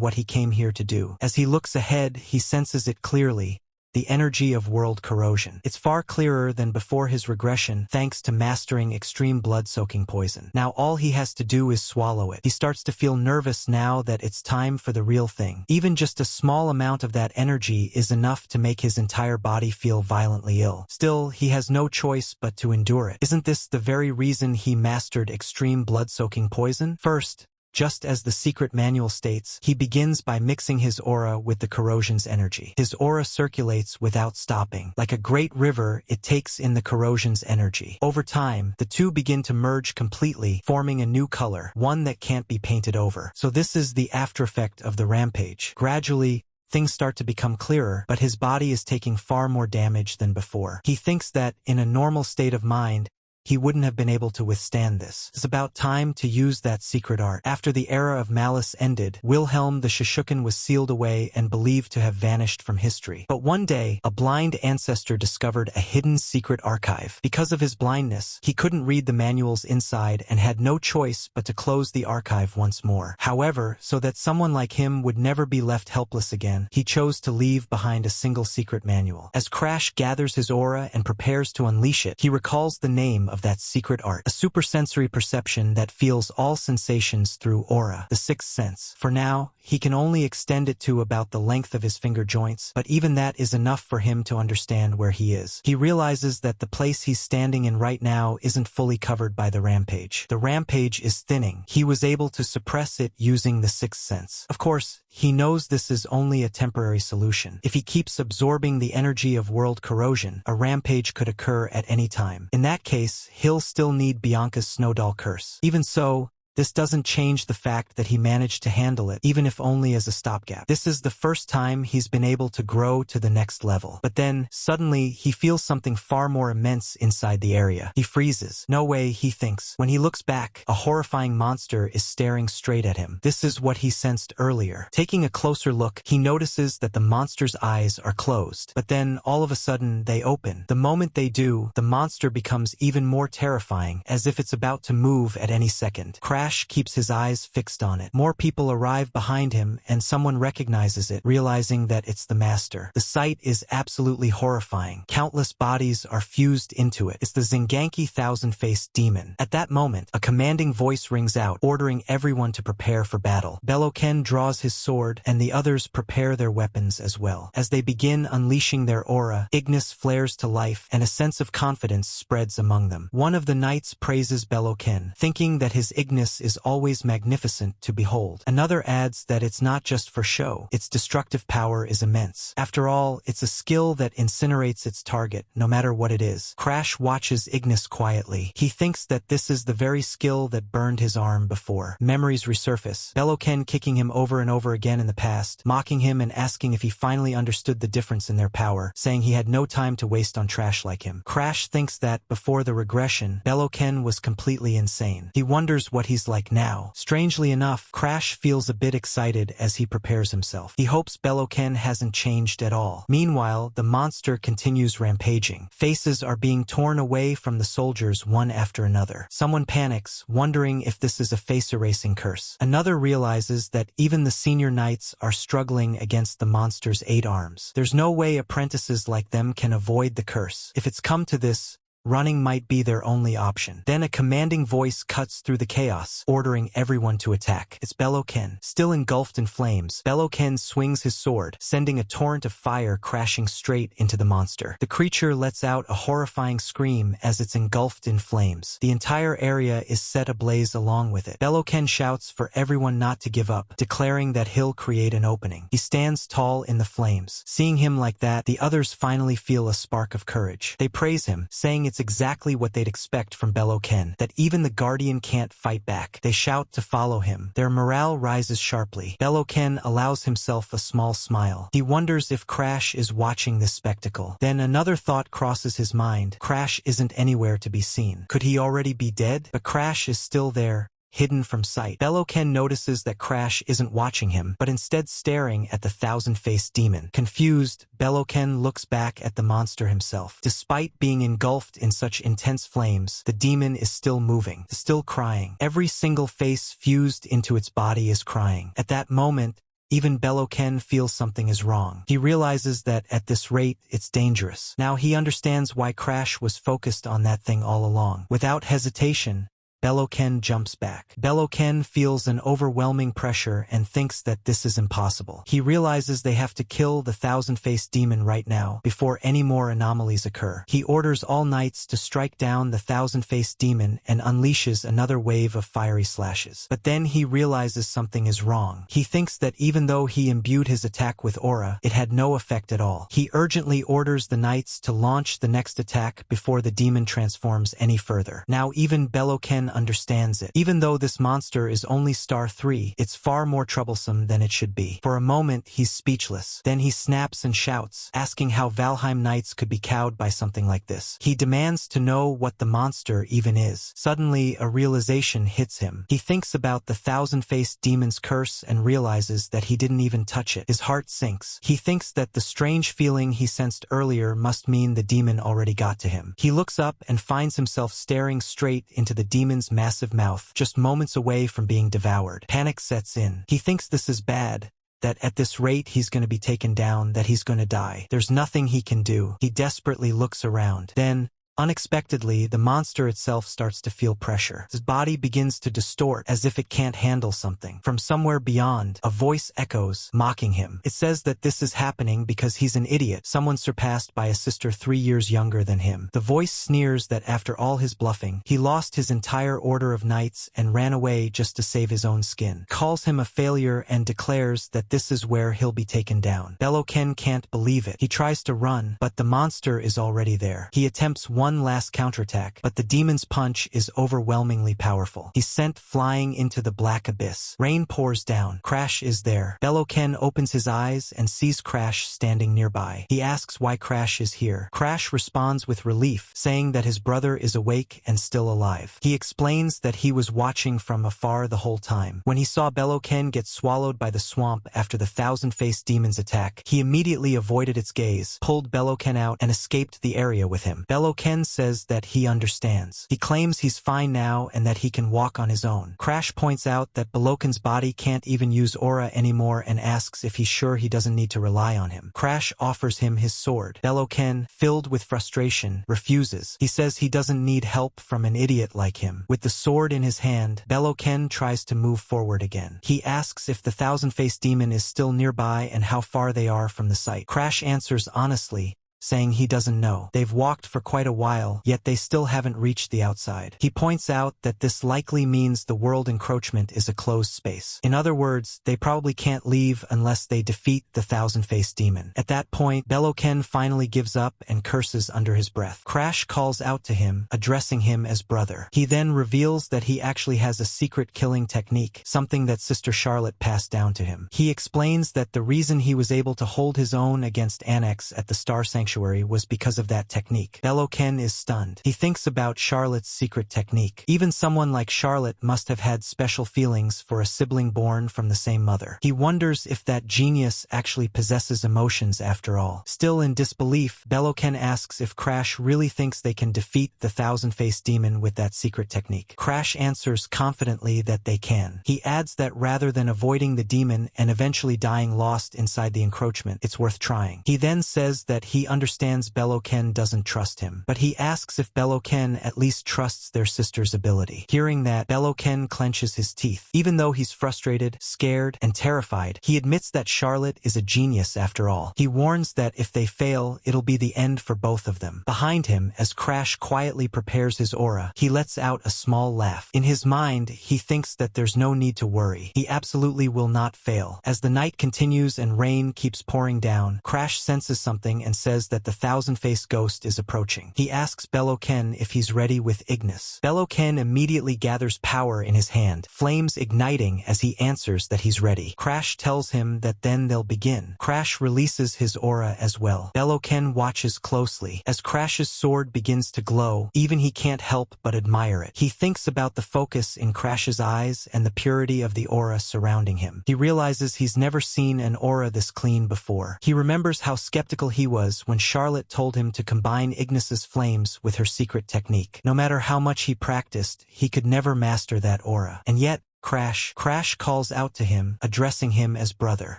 what he came here to do. As he looks ahead, he senses it clearly. The energy of world corrosion. It's far clearer than before his regression, thanks to mastering extreme blood-soaking poison. Now all he has to do is swallow it. He starts to feel nervous now that it's time for the real thing. Even just a small amount of that energy is enough to make his entire body feel violently ill. Still, he has no choice but to endure it. Isn't this the very reason he mastered extreme blood-soaking poison? First, just as the secret manual states, he begins by mixing his aura with the corrosion's energy. His aura circulates without stopping. Like a great river, it takes in the corrosion's energy. Over time, the two begin to merge completely, forming a new color, one that can't be painted over. So this is the aftereffect of the rampage. Gradually, things start to become clearer, but his body is taking far more damage than before. He thinks that, in a normal state of mind, he wouldn't have been able to withstand this. It's about time to use that secret art. After the era of malice ended, Wilhelm the Shishukin was sealed away and believed to have vanished from history. But one day, a blind ancestor discovered a hidden secret archive. Because of his blindness, he couldn't read the manuals inside and had no choice but to close the archive once more. However, so that someone like him would never be left helpless again, he chose to leave behind a single secret manual. As Crash gathers his aura and prepares to unleash it, he recalls the name of that secret art, a supersensory perception that feels all sensations through aura, the sixth sense. For now, he can only extend it to about the length of his finger joints, but even that is enough for him to understand where he is. He realizes that the place he's standing in right now isn't fully covered by the rampage. The rampage is thinning. He was able to suppress it using the sixth sense. Of course, he knows this is only a temporary solution. If he keeps absorbing the energy of world corrosion, a rampage could occur at any time. In that case, he'll still need Bianca's Snowdoll curse. Even so, this doesn't change the fact that he managed to handle it, even if only as a stopgap. This is the first time he's been able to grow to the next level. But then, suddenly, he feels something far more immense inside the area. He freezes. No way, he thinks. When he looks back, a horrifying monster is staring straight at him. This is what he sensed earlier. Taking a closer look, he notices that the monster's eyes are closed. But then, all of a sudden, they open. The moment they do, the monster becomes even more terrifying, as if it's about to move at any second. Crash keeps his eyes fixed on it. More people arrive behind him, and someone recognizes it, realizing that it's the Master. The sight is absolutely horrifying. Countless bodies are fused into it. It's the Zinganki thousand-faced demon. At that moment, a commanding voice rings out, ordering everyone to prepare for battle. Beloken draws his sword, and the others prepare their weapons as well. As they begin unleashing their aura, Ignis flares to life, and a sense of confidence spreads among them. One of the knights praises Beloken, thinking that his Ignis chaos is always magnificent to behold. Another adds that it's not just for show. Its destructive power is immense. After all, it's a skill that incinerates its target, no matter what it is. Crash watches Ignis quietly. He thinks that this is the very skill that burned his arm before. Memories resurface. Beloken kicking him over and over again in the past, mocking him and asking if he finally understood the difference in their power, saying he had no time to waste on trash like him. Crash thinks that, before the regression, Beloken was completely insane. He wonders what he's like now. Strangely enough, Crash feels a bit excited as he prepares himself. He hopes Beloken hasn't changed at all. Meanwhile, the monster continues rampaging. Faces are being torn away from the soldiers one after another. Someone panics, wondering if this is a face-erasing curse. Another realizes that even the senior knights are struggling against the monster's 8 arms. There's no way apprentices like them can avoid the curse. If it's come to this, running might be their only option. Then a commanding voice cuts through the chaos, ordering everyone to attack. It's Beloken. Still engulfed in flames, Beloken swings his sword, sending a torrent of fire crashing straight into the monster. The creature lets out a horrifying scream as it's engulfed in flames. The entire area is set ablaze along with it. Beloken shouts for everyone not to give up, declaring that he'll create an opening. He stands tall in the flames. Seeing him like that, the others finally feel a spark of courage. They praise him, saying it's exactly what they'd expect from Beloken, that even the Guardian can't fight back. They shout to follow him. Their morale rises sharply. Beloken allows himself a small smile. He wonders if Crash is watching this spectacle. Then another thought crosses his mind. Crash isn't anywhere to be seen. Could he already be dead? But Crash is still there, hidden from sight. Beloken notices that Crash isn't watching him, but instead staring at the thousand-faced demon. Confused, Beloken looks back at the monster himself. Despite being engulfed in such intense flames, the demon is still moving, still crying. Every single face fused into its body is crying. At that moment, even Beloken feels something is wrong. He realizes that at this rate, it's dangerous. Now he understands why Crash was focused on that thing all along. Without hesitation, Beloken jumps back. Beloken feels an overwhelming pressure and thinks that this is impossible. He realizes they have to kill the thousand-faced demon right now, before any more anomalies occur. He orders all knights to strike down the thousand-faced demon and unleashes another wave of fiery slashes. But then he realizes something is wrong. He thinks that even though he imbued his attack with aura, it had no effect at all. He urgently orders the knights to launch the next attack before the demon transforms any further. Now even Beloken understands it. Even though this monster is only star 3, it's far more troublesome than it should be. For a moment, he's speechless. Then he snaps and shouts, asking how Valheim knights could be cowed by something like this. He demands to know what the monster even is. Suddenly, a realization hits him. He thinks about the thousand-faced demon's curse and realizes that he didn't even touch it. His heart sinks. He thinks that the strange feeling he sensed earlier must mean the demon already got to him. He looks up and finds himself staring straight into the demon's massive mouth, just moments away from being devoured. Panic sets in. He thinks this is bad, that at this rate he's going to be taken down, that he's going to die. There's nothing he can do. He desperately looks around. Then, unexpectedly, the monster itself starts to feel pressure. His body begins to distort as if it can't handle something. From somewhere beyond, a voice echoes, mocking him. It says that this is happening because he's an idiot, someone surpassed by a sister 3 years younger than him. The voice sneers that after all his bluffing, he lost his entire order of knights and ran away just to save his own skin. Calls him a failure and declares that this is where he'll be taken down. Beloken can't believe it. He tries to run, but the monster is already there. He attempts one last counterattack, but the demon's punch is overwhelmingly powerful. He's sent flying into the black abyss. Rain pours down. Crash is there. Beloken opens his eyes and sees Crash standing nearby. He asks why Crash is here. Crash responds with relief, saying that his brother is awake and still alive. He explains that he was watching from afar the whole time. When he saw Beloken get swallowed by the swamp after the thousand-faced demon's attack, he immediately avoided its gaze, pulled Beloken out, and escaped the area with him. Beloken says that he understands. He claims he's fine now and that he can walk on his own. Crash points out that Beloken's body can't even use aura anymore and asks if he's sure he doesn't need to rely on him. Crash offers him his sword. Beloken, filled with frustration, refuses. He says he doesn't need help from an idiot like him. With the sword in his hand, Beloken tries to move forward again. He asks if the thousand-faced demon is still nearby and how far they are from the site. Crash answers honestly, saying he doesn't know. They've walked for quite a while, yet they still haven't reached the outside. He points out that this likely means the world encroachment is a closed space. In other words, they probably can't leave unless they defeat the thousand-faced demon. At that point, Beloken finally gives up and curses under his breath. Crash calls out to him, addressing him as brother. He then reveals that he actually has a secret killing technique, something that Sister Charlotte passed down to him. He explains that the reason he was able to hold his own against Annex at the Star Sanctuary was because of that technique. Beloken is stunned. He thinks about Charlotte's secret technique. Even someone like Charlotte must have had special feelings for a sibling born from the same mother. He wonders if that genius actually possesses emotions after all. Still in disbelief, Beloken asks if Crash really thinks they can defeat the thousand-faced demon with that secret technique. Crash answers confidently that they can. He adds that rather than avoiding the demon and eventually dying lost inside the encroachment, it's worth trying. He then says that he understands Beloken doesn't trust him, but he asks if Beloken at least trusts their sister's ability. Hearing that, Beloken clenches his teeth. Even though he's frustrated, scared, and terrified, he admits that Charlotte is a genius after all. He warns that if they fail, it'll be the end for both of them. Behind him, as Crash quietly prepares his aura, he lets out a small laugh. In his mind, he thinks that there's no need to worry. He absolutely will not fail. As the night continues and rain keeps pouring down, Crash senses something and says that the thousand-faced ghost is approaching. He asks Beloken if he's ready with Ignis. Beloken immediately gathers power in his hand, flames igniting as he answers that he's ready. Crash tells him that then they'll begin. Crash releases his aura as well. Beloken watches closely. As Crash's sword begins to glow, even he can't help but admire it. He thinks about the focus in Crash's eyes and the purity of the aura surrounding him. He realizes he's never seen an aura this clean before. He remembers how skeptical he was when Charlotte told him to combine Ignis's flames with her secret technique. No matter how much he practiced, he could never master that aura. And yet, Crash calls out to him, addressing him as brother.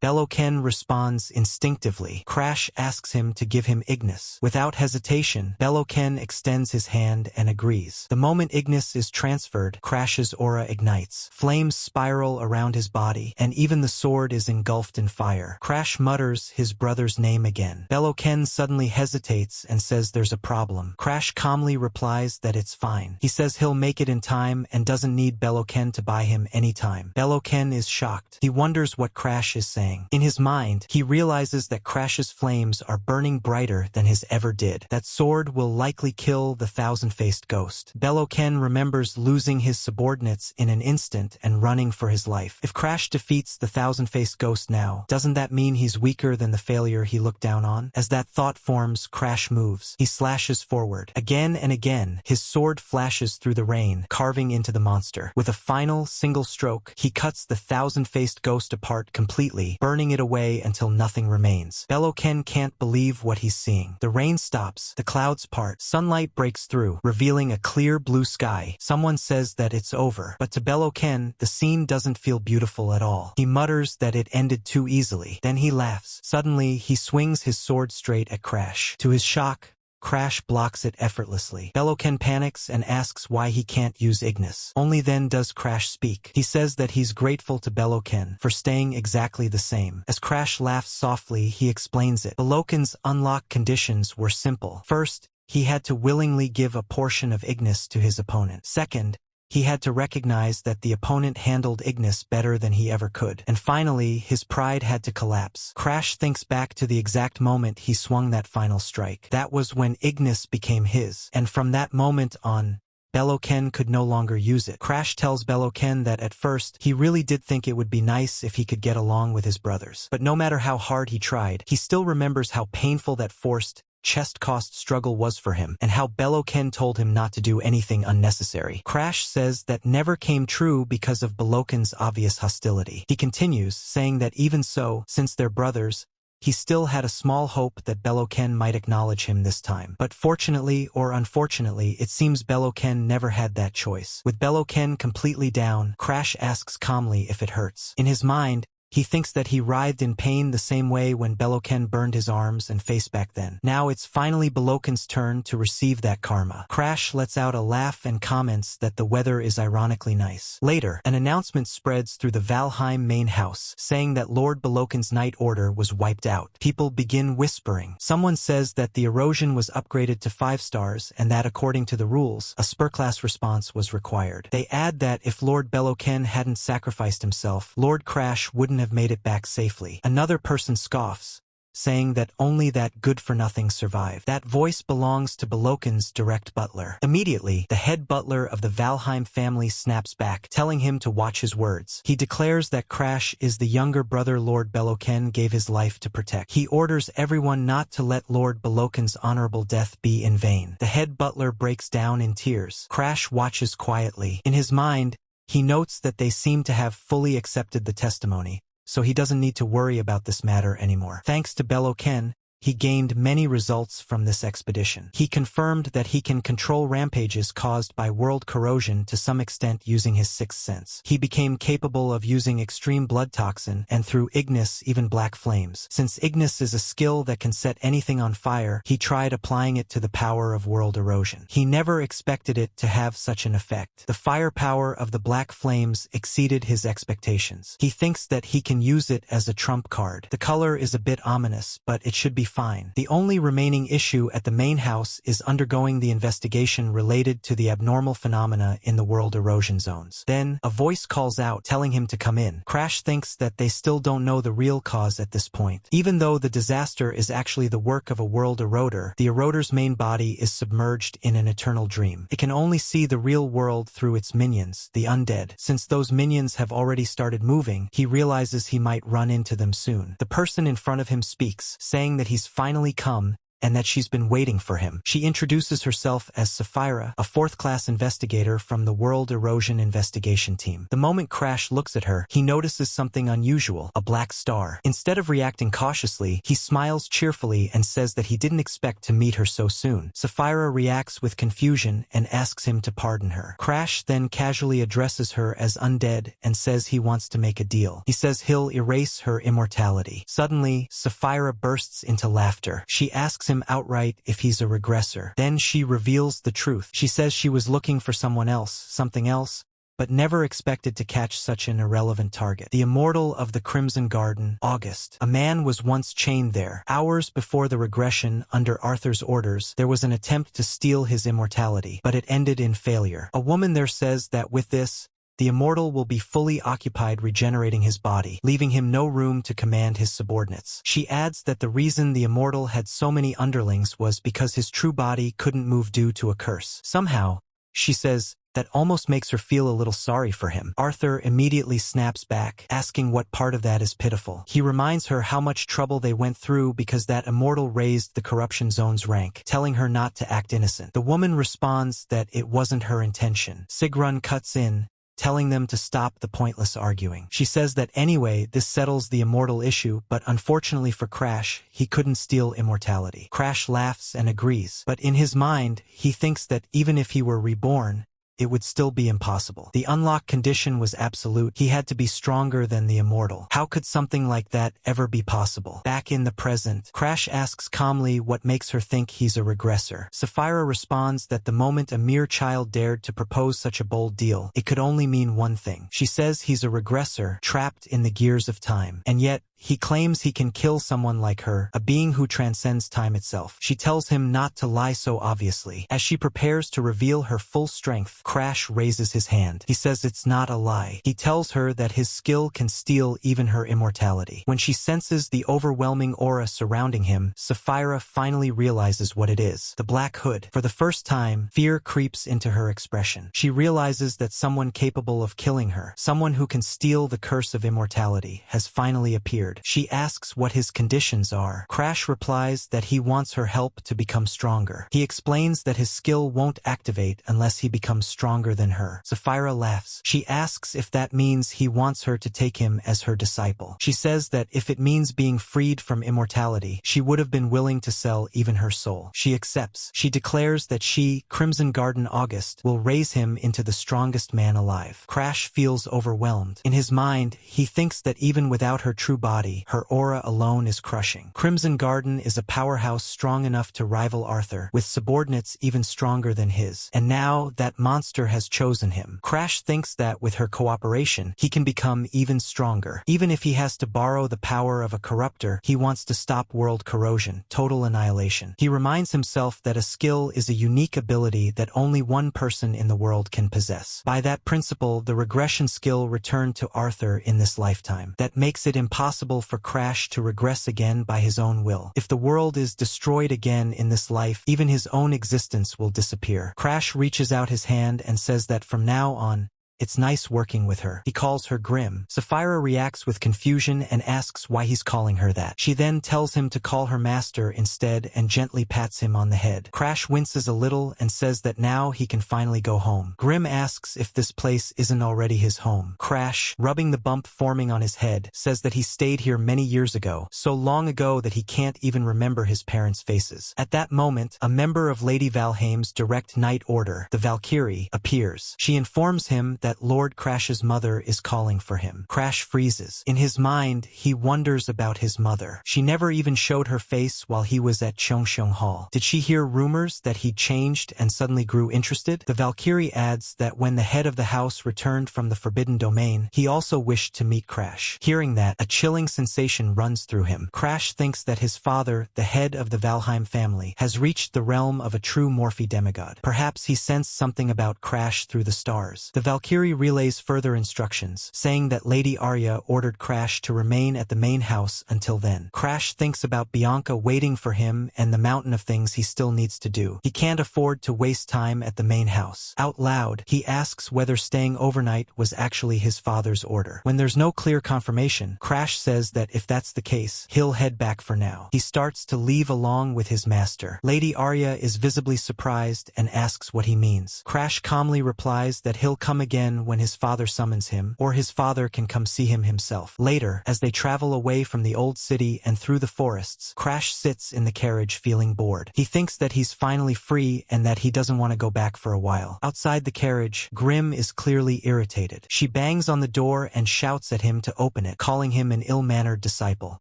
Beloken responds instinctively. Crash asks him to give him Ignis. Without hesitation, Beloken extends his hand and agrees. The moment Ignis is transferred, Crash's aura ignites. Flames spiral around his body, and even the sword is engulfed in fire. Crash mutters his brother's name again. Beloken suddenly hesitates and says there's a problem. Crash calmly replies that it's fine. He says he'll make it in time and doesn't need Beloken to buy him anytime. Beloken is shocked. He wonders what Crash is saying. In his mind, he realizes that Crash's flames are burning brighter than his ever did. That sword will likely kill the thousand-faced ghost. Beloken remembers losing his subordinates in an instant and running for his life. If Crash defeats the thousand-faced ghost now, doesn't that mean he's weaker than the failure he looked down on? As that thought forms, Crash moves. He slashes forward. Again and again, his sword flashes through the rain, carving into the monster. With a final, single stroke, he cuts the thousand-faced ghost apart completely, burning it away until nothing remains. Beloken can't believe what he's seeing. The rain stops, the clouds part, sunlight breaks through, revealing a clear blue sky. Someone says that it's over, but to Beloken, the scene doesn't feel beautiful at all. He mutters that it ended too easily. Then he laughs. Suddenly, he swings his sword straight at Crash. To his shock, Crash blocks it effortlessly. Beloken panics and asks why he can't use Ignis. Only then does Crash speak. He says that he's grateful to Beloken for staying exactly the same. As Crash laughs softly, he explains it. Beloken's unlock conditions were simple. First, he had to willingly give a portion of Ignis to his opponent. Second, he had to recognize that the opponent handled Ignis better than he ever could. And finally, his pride had to collapse. Crash thinks back to the exact moment he swung that final strike. That was when Ignis became his. And from that moment on, Beloken could no longer use it. Crash tells Beloken that at first, he really did think it would be nice if he could get along with his brothers. But no matter how hard he tried, he still remembers how painful that forced, chest-cost struggle was for him, and how Beloken told him not to do anything unnecessary. Crash says that never came true because of Beloken's obvious hostility. He continues, saying that even so, since they're brothers, he still had a small hope that Beloken might acknowledge him this time. But fortunately or unfortunately, it seems Beloken never had that choice. With Beloken completely down, Crash asks calmly if it hurts. In his mind, He thinks that he writhed in pain the same way when Beloken burned his arms and face back then. Now it's finally Beloken's turn to receive that karma. Crash lets out a laugh and comments that the weather is ironically nice. Later, an announcement spreads through the Valheim main house, saying that Lord Beloken's night order was wiped out. People begin whispering. Someone says that the erosion was upgraded to 5 stars and that according to the rules, a spur-class response was required. They add that if Lord Beloken hadn't sacrificed himself, Lord Crash wouldn't have made it back safely. Another person scoffs, saying that only that good-for-nothing survived. That voice belongs to Beloken's direct butler. Immediately, the head butler of the Valheim family snaps back, telling him to watch his words. He declares that Crash is the younger brother Lord Beloken gave his life to protect. He orders everyone not to let Lord Beloken's honorable death be in vain. The head butler breaks down in tears. Crash watches quietly. In his mind, he notes that they seem to have fully accepted the testimony, so he doesn't need to worry about this matter anymore. Thanks to Beloken, he gained many results from this expedition. He confirmed that he can control rampages caused by world corrosion to some extent using his sixth sense. He became capable of using extreme blood toxin and through Ignis even black flames. Since Ignis is a skill that can set anything on fire, he tried applying it to the power of world erosion. He never expected it to have such an effect. The firepower of the black flames exceeded his expectations. He thinks that he can use it as a trump card. The color is a bit ominous, but it should be fine. The only remaining issue at the main house is undergoing the investigation related to the abnormal phenomena in the world erosion zones. Then, a voice calls out, telling him to come in. Crash thinks that they still don't know the real cause at this point. Even though the disaster is actually the work of a world eroder, the eroder's main body is submerged in an eternal dream. It can only see the real world through its minions, the undead. Since those minions have already started moving, he realizes he might run into them soon. The person in front of him speaks, saying that he's finally come and that she's been waiting for him. She introduces herself as Sapphira, a 4th-class investigator from the World Erosion Investigation Team. The moment Crash looks at her, he notices something unusual, a black star. Instead of reacting cautiously, he smiles cheerfully and says that he didn't expect to meet her so soon. Sapphira reacts with confusion and asks him to pardon her. Crash then casually addresses her as undead and says he wants to make a deal. He says he'll erase her immortality. Suddenly, Sapphira bursts into laughter. She asks him outright if he's a regressor. Then she reveals the truth. She says she was looking for someone else, something else, but never expected to catch such an irrelevant target. The immortal of the Crimson Garden, August. A man was once chained there. Hours before the regression, under Arthur's orders, there was an attempt to steal his immortality, but it ended in failure. A woman there says that with this, the immortal will be fully occupied regenerating his body, leaving him no room to command his subordinates. She adds that the reason the immortal had so many underlings was because his true body couldn't move due to a curse. Somehow, she says, that almost makes her feel a little sorry for him. Arthur immediately snaps back, asking what part of that is pitiful. He reminds her how much trouble they went through because that immortal raised the corruption zone's rank, telling her not to act innocent. The woman responds that it wasn't her intention. Sigrun cuts in, telling them to stop the pointless arguing. She says that anyway, this settles the immortal issue, but unfortunately for Crash, he couldn't steal immortality. Crash laughs and agrees, but in his mind, he thinks that even if he were reborn, it would still be impossible. The unlock condition was absolute. He had to be stronger than the immortal. How could something like that ever be possible? Back in the present, Crash asks calmly what makes her think he's a regressor. Sapphira responds that the moment a mere child dared to propose such a bold deal, it could only mean one thing. She says he's a regressor, trapped in the gears of time. And yet, he claims he can kill someone like her, a being who transcends time itself. She tells him not to lie so obviously. As she prepares to reveal her full strength, Crash raises his hand. He says it's not a lie. He tells her that his skill can steal even her immortality. When she senses the overwhelming aura surrounding him, Sapphira finally realizes what it is. The Black Hood. For the first time, fear creeps into her expression. She realizes that someone capable of killing her, someone who can steal the curse of immortality, has finally appeared. tired. She asks what his conditions are. Crash replies that he wants her help to become stronger. He explains that his skill won't activate unless he becomes stronger than her. Zerilac laughs. She asks if that means he wants her to take him as her disciple. She says that if it means being freed from immortality, she would have been willing to sell even her soul. She accepts. She declares that she, Crimson Garden August, will raise him into the strongest man alive. Crash feels overwhelmed. In his mind, he thinks that even without her true body, her aura alone is crushing. Crimson Garden is a powerhouse strong enough to rival Arthur, with subordinates even stronger than his. And now that monster has chosen him. Crash thinks that with her cooperation, he can become even stronger. Even if he has to borrow the power of a corruptor, he wants to stop world corrosion, total annihilation. He reminds himself that a skill is a unique ability that only one person in the world can possess. By that principle, the regression skill returned to Arthur in this lifetime. That makes it impossible for Crash to regress again by his own will. If the world is destroyed again in this life, even his own existence will disappear. Crash reaches out his hand and says that from now on, it's nice working with her. He calls her Grim. Zerilac reacts with confusion and asks why he's calling her that. She then tells him to call her master instead and gently pats him on the head. Crash winces a little and says that now he can finally go home. Grim asks if this place isn't already his home. Crash, rubbing the bump forming on his head, says that he stayed here many years ago, so long ago that he can't even remember his parents' faces. At that moment, a member of Lady Valheim's direct night order, the Valkyrie, appears. She informs him that Lord Crash's mother is calling for him. Crash freezes. In his mind, he wonders about his mother. She never even showed her face while he was at Cheongseong Hall. Did she hear rumors that he'd changed and suddenly grew interested? The Valkyrie adds that when the head of the house returned from the Forbidden Domain, he also wished to meet Crash. Hearing that, a chilling sensation runs through him. Crash thinks that his father, the head of the Valheim family, has reached the realm of a true Morphe demigod. Perhaps he sensed something about Crash through the stars. The Valkyrie relays further instructions, saying that Lady Arya ordered Crash to remain at the main house until then. Crash thinks about Bianca waiting for him and the mountain of things he still needs to do. He can't afford to waste time at the main house. Out loud, he asks whether staying overnight was actually his father's order. When there's no clear confirmation, Crash says that if that's the case, he'll head back for now. He starts to leave along with his master. Lady Arya is visibly surprised and asks what he means. Crash calmly replies that he'll come again when his father summons him, or his father can come see him himself. Later, as they travel away from the old city and through the forests, Crash sits in the carriage feeling bored. He thinks that he's finally free and that he doesn't want to go back for a while. Outside the carriage, Grim is clearly irritated. She bangs on the door and shouts at him to open it, calling him an ill-mannered disciple.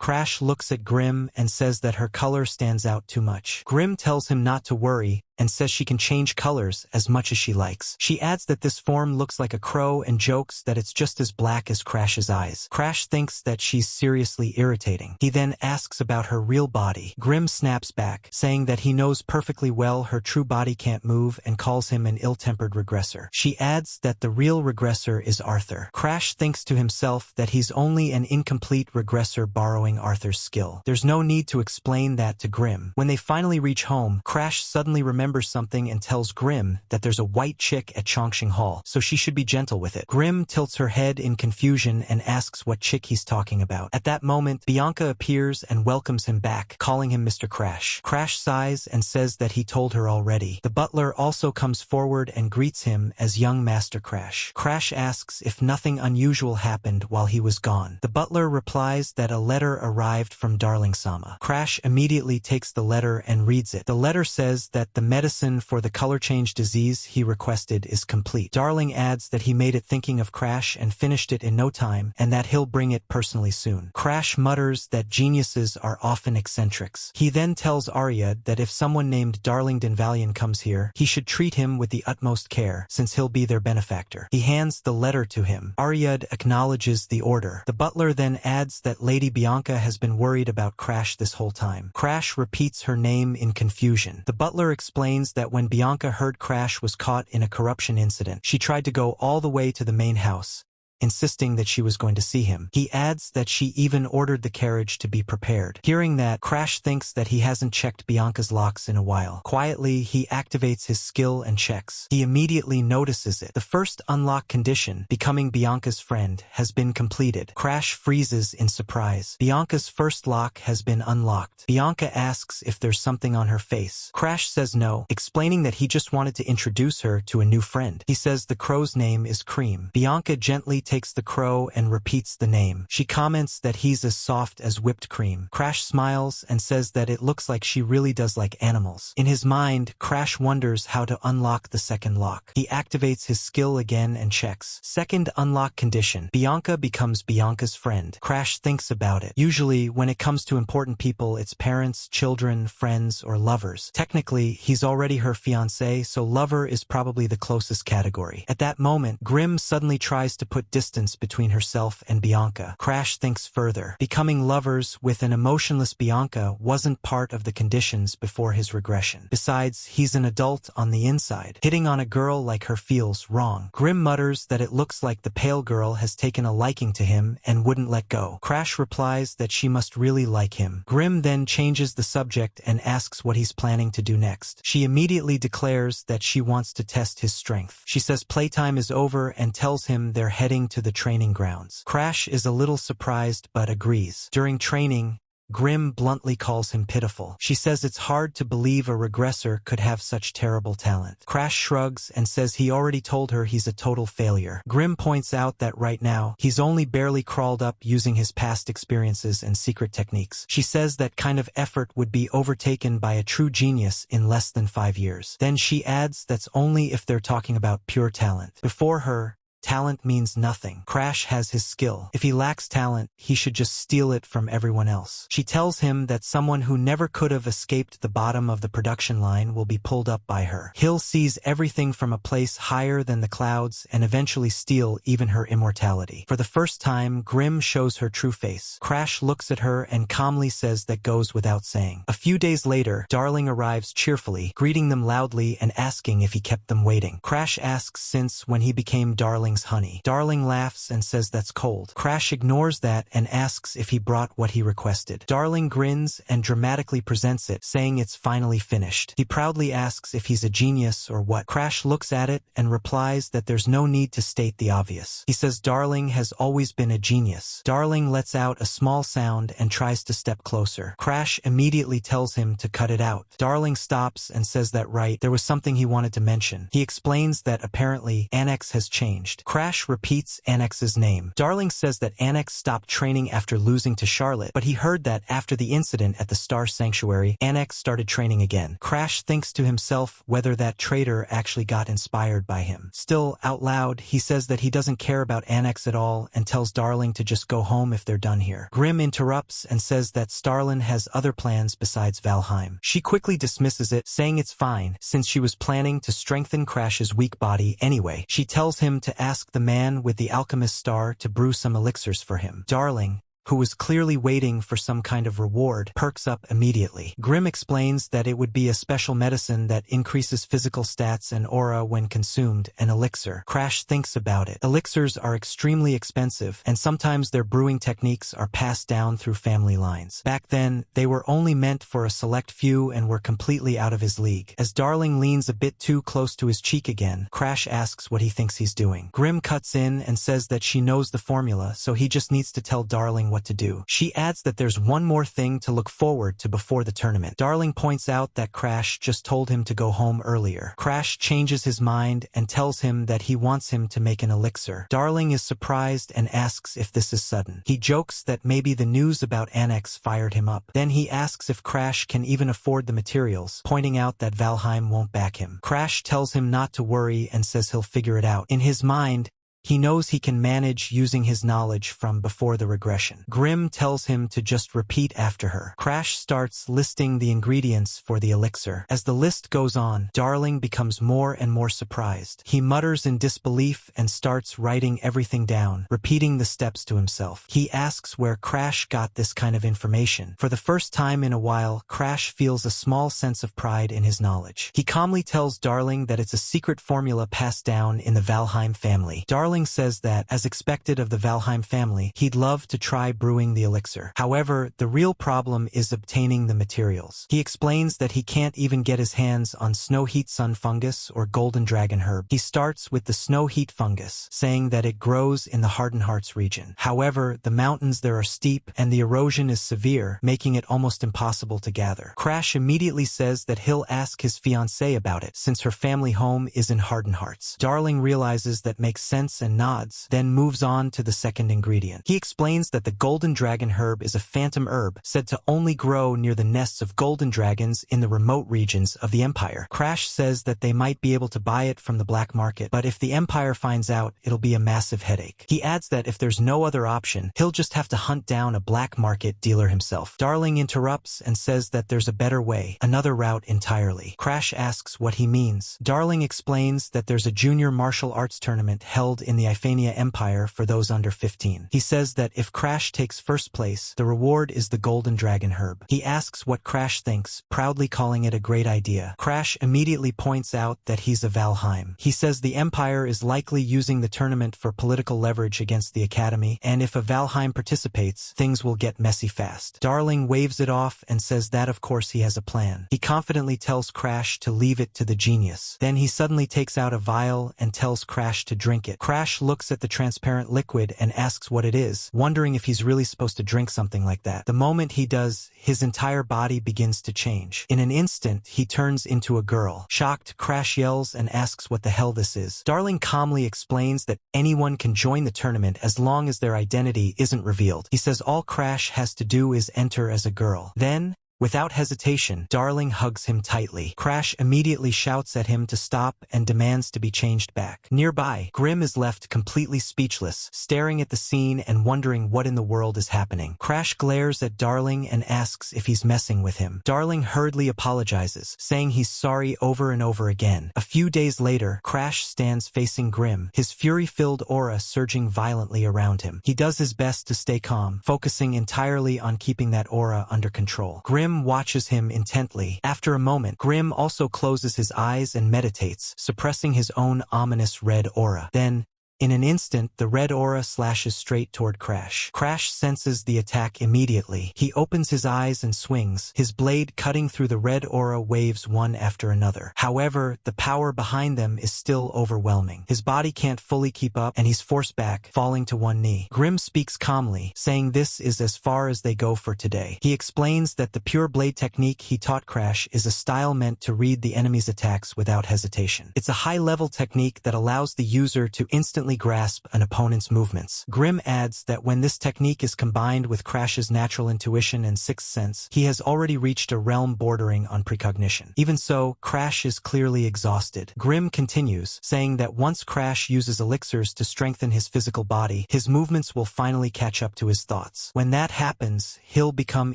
Crash looks at Grim and says that her color stands out too much. Grim tells him not to worry and says she can change colors as much as she likes. She adds that this form looks like a crow and jokes that it's just as black as Crash's eyes. Crash thinks that she's seriously irritating. He then asks about her real body. Grim snaps back, saying that he knows perfectly well her true body can't move and calls him an ill-tempered regressor. She adds that the real regressor is Arthur. Crash thinks to himself that he's only an incomplete regressor borrowing Arthur's skill. There's no need to explain that to Grim. When they finally reach home, Crash suddenly remembers something and tells Grim that there's a white chick at Cheongseong Hall, so she should be gentle with it. Grim tilts her head in confusion and asks what chick he's talking about. At that moment, Bianca appears and welcomes him back, calling him Mr. Crash. Crash sighs and says that he told her already. The butler also comes forward and greets him as young Master Crash. Crash asks if nothing unusual happened while he was gone. The butler replies that a letter arrived from Darling-sama. Crash immediately takes the letter and reads it. The letter says that the medicine for the color change disease he requested is complete. Darling adds that he made it thinking of Crash and finished it in no time, and that he'll bring it personally soon. Crash mutters that geniuses are often eccentrics. He then tells Arya that if someone named Darling Denvalion comes here, he should treat him with the utmost care, since he'll be their benefactor. He hands the letter to him. Arya acknowledges the order. The butler then adds that Lady Bianca has been worried about Crash this whole time. Crash repeats her name in confusion. The butler explains that when Bianca heard Crash was caught in a corruption incident, she tried to go all the way to the main house, insisting that she was going to see him. He adds that she even ordered the carriage to be prepared. Hearing that, Crash thinks that he hasn't checked Bianca's locks in a while. Quietly, he activates his skill and checks. He immediately notices it. The first unlock condition, becoming Bianca's friend, has been completed. Crash freezes in surprise. Bianca's first lock has been unlocked. Bianca asks if there's something on her face. Crash says no, explaining that he just wanted to introduce her to a new friend. He says the crow's name is Cream. Bianca gently takes the crow and repeats the name. She comments that he's as soft as whipped cream. Crash smiles and says that it looks like she really does like animals. In his mind, Crash wonders how to unlock the second lock. He activates his skill again and checks. Second unlock condition. Bianca becomes Bianca's friend. Crash thinks about it. Usually, when it comes to important people, it's parents, children, friends, or lovers. Technically, he's already her fiancé, so lover is probably the closest category. At that moment, Grimm suddenly tries to put distance between herself and Bianca. Crash thinks further. Becoming lovers with an emotionless Bianca wasn't part of the conditions before his regression. Besides, he's an adult on the inside. Hitting on a girl like her feels wrong. Grimm mutters that it looks like the pale girl has taken a liking to him and wouldn't let go. Crash replies that she must really like him. Grimm then changes the subject and asks what he's planning to do next. She immediately declares that she wants to test his strength. She says playtime is over and tells him they're heading to the training grounds. Crash is a little surprised but agrees. During training, Grimm bluntly calls him pitiful. She says it's hard to believe a regressor could have such terrible talent. Crash shrugs and says he already told her he's a total failure. Grimm points out that right now, he's only barely crawled up using his past experiences and secret techniques. She says that kind of effort would be overtaken by a true genius in less than 5 years. Then she adds that's only if they're talking about pure talent. Before her, talent means nothing. Crash has his skill. If he lacks talent, he should just steal it from everyone else. She tells him that someone who never could have escaped the bottom of the production line will be pulled up by her. He'll seize everything from a place higher than the clouds and eventually steal even her immortality. For the first time, Grimm shows her true face. Crash looks at her and calmly says that goes without saying. A few days later, Darling arrives cheerfully, greeting them loudly and asking if he kept them waiting. Crash asks since when he became Darling's honey. Darling laughs and says that's cold. Crash ignores that and asks if he brought what he requested. Darling grins and dramatically presents it, saying it's finally finished. He proudly asks if he's a genius or what. Crash looks at it and replies that there's no need to state the obvious. He says Darling has always been a genius. Darling lets out a small sound and tries to step closer. Crash immediately tells him to cut it out. Darling stops and says that there was something he wanted to mention. He explains that apparently Annex has changed. Crash repeats Annex's name. Darling says that Annex stopped training after losing to Charlotte, but he heard that after the incident at the Star Sanctuary, Annex started training again. Crash thinks to himself whether that traitor actually got inspired by him. Still, out loud, he says that he doesn't care about Annex at all and tells Darling to just go home if they're done here. Grimm interrupts and says that Starlin has other plans besides Valheim. She quickly dismisses it, saying it's fine, since she was planning to strengthen Crash's weak body anyway. She tells him to ask the man with the alchemist star to brew some elixirs for him. Darling, who was clearly waiting for some kind of reward, perks up immediately. Grimm explains that it would be a special medicine that increases physical stats and aura when consumed, an elixir. Crash thinks about it. Elixirs are extremely expensive, and sometimes their brewing techniques are passed down through family lines. Back then, they were only meant for a select few and were completely out of his league. As Darling leans a bit too close to his cheek again, Crash asks what he thinks he's doing. Grimm cuts in and says that she knows the formula, so he just needs to tell Darling what to do. She adds that there's one more thing to look forward to before the tournament. Darling points out that Crash just told him to go home earlier. Crash changes his mind and tells him that he wants him to make an elixir. Darling is surprised and asks if this is sudden. He jokes that maybe the news about Annex fired him up. Then he asks if Crash can even afford the materials, pointing out that Valheim won't back him. Crash tells him not to worry and says he'll figure it out. In his mind, he knows he can manage using his knowledge from before the regression. Grimm tells him to just repeat after her. Crash starts listing the ingredients for the elixir. As the list goes on, Darling becomes more and more surprised. He mutters in disbelief and starts writing everything down, repeating the steps to himself. He asks where Crash got this kind of information. For the first time in a while, Crash feels a small sense of pride in his knowledge. He calmly tells Darling that it's a secret formula passed down in the Valheim family. Darling Darling says that, as expected of the Valheim family, he'd love to try brewing the elixir. However, the real problem is obtaining the materials. He explains that he can't even get his hands on snow heat sun fungus or golden dragon herb. He starts with the snow heat fungus, saying that it grows in the Hardened Hearts region. However, the mountains there are steep and the erosion is severe, making it almost impossible to gather. Crash immediately says that he'll ask his fiancée about it, since her family home is in Hardened Hearts. Darling realizes that makes sense and nods, then moves on to the second ingredient. He explains that the golden dragon herb is a phantom herb said to only grow near the nests of golden dragons in the remote regions of the Empire. Crash says that they might be able to buy it from the black market, but if the Empire finds out, it'll be a massive headache. He adds that if there's no other option, he'll just have to hunt down a black market dealer himself. Darling interrupts and says that there's a better way, another route entirely. Crash asks what he means. Darling explains that there's a junior martial arts tournament held in the Iphania Empire for those under 15. He says that if Crash takes first place, the reward is the golden dragon herb. He asks what Crash thinks, proudly calling it a great idea. Crash immediately points out that he's a Valheim. He says the Empire is likely using the tournament for political leverage against the Academy, and if a Valheim participates, things will get messy fast. Darling waves it off and says that of course he has a plan. He confidently tells Crash to leave it to the genius. Then he suddenly takes out a vial and tells Crash to drink it. Crash looks at the transparent liquid and asks what it is, wondering if he's really supposed to drink something like that. The moment he does, his entire body begins to change. In an instant, he turns into a girl. Shocked, Crash yells and asks what the hell this is. Darling calmly explains that anyone can join the tournament as long as their identity isn't revealed. He says all Crash has to do is enter as a girl. Then, without hesitation, Darling hugs him tightly. Crash immediately shouts at him to stop and demands to be changed back. Nearby, Grim is left completely speechless, staring at the scene and wondering what in the world is happening. Crash glares at Darling and asks if he's messing with him. Darling hurriedly apologizes, saying he's sorry over and over again. A few days later, Crash stands facing Grim, his fury-filled aura surging violently around him. He does his best to stay calm, focusing entirely on keeping that aura under control. Grim watches him intently. After a moment, Grim also closes his eyes and meditates, suppressing his own ominous red aura. Then, in an instant, the red aura slashes straight toward Crash. Crash senses the attack immediately. He opens his eyes and swings, his blade cutting through the red aura waves one after another. However, the power behind them is still overwhelming. His body can't fully keep up, and he's forced back, falling to one knee. Grim speaks calmly, saying this is as far as they go for today. He explains that the pure blade technique he taught Crash is a style meant to read the enemy's attacks without hesitation. It's a high-level technique that allows the user to instantly grasp an opponent's movements. Grim adds that when this technique is combined with Crash's natural intuition and sixth sense, he has already reached a realm bordering on precognition. Even so, Crash is clearly exhausted. Grim continues, saying that once Crash uses elixirs to strengthen his physical body, his movements will finally catch up to his thoughts. When that happens, he'll become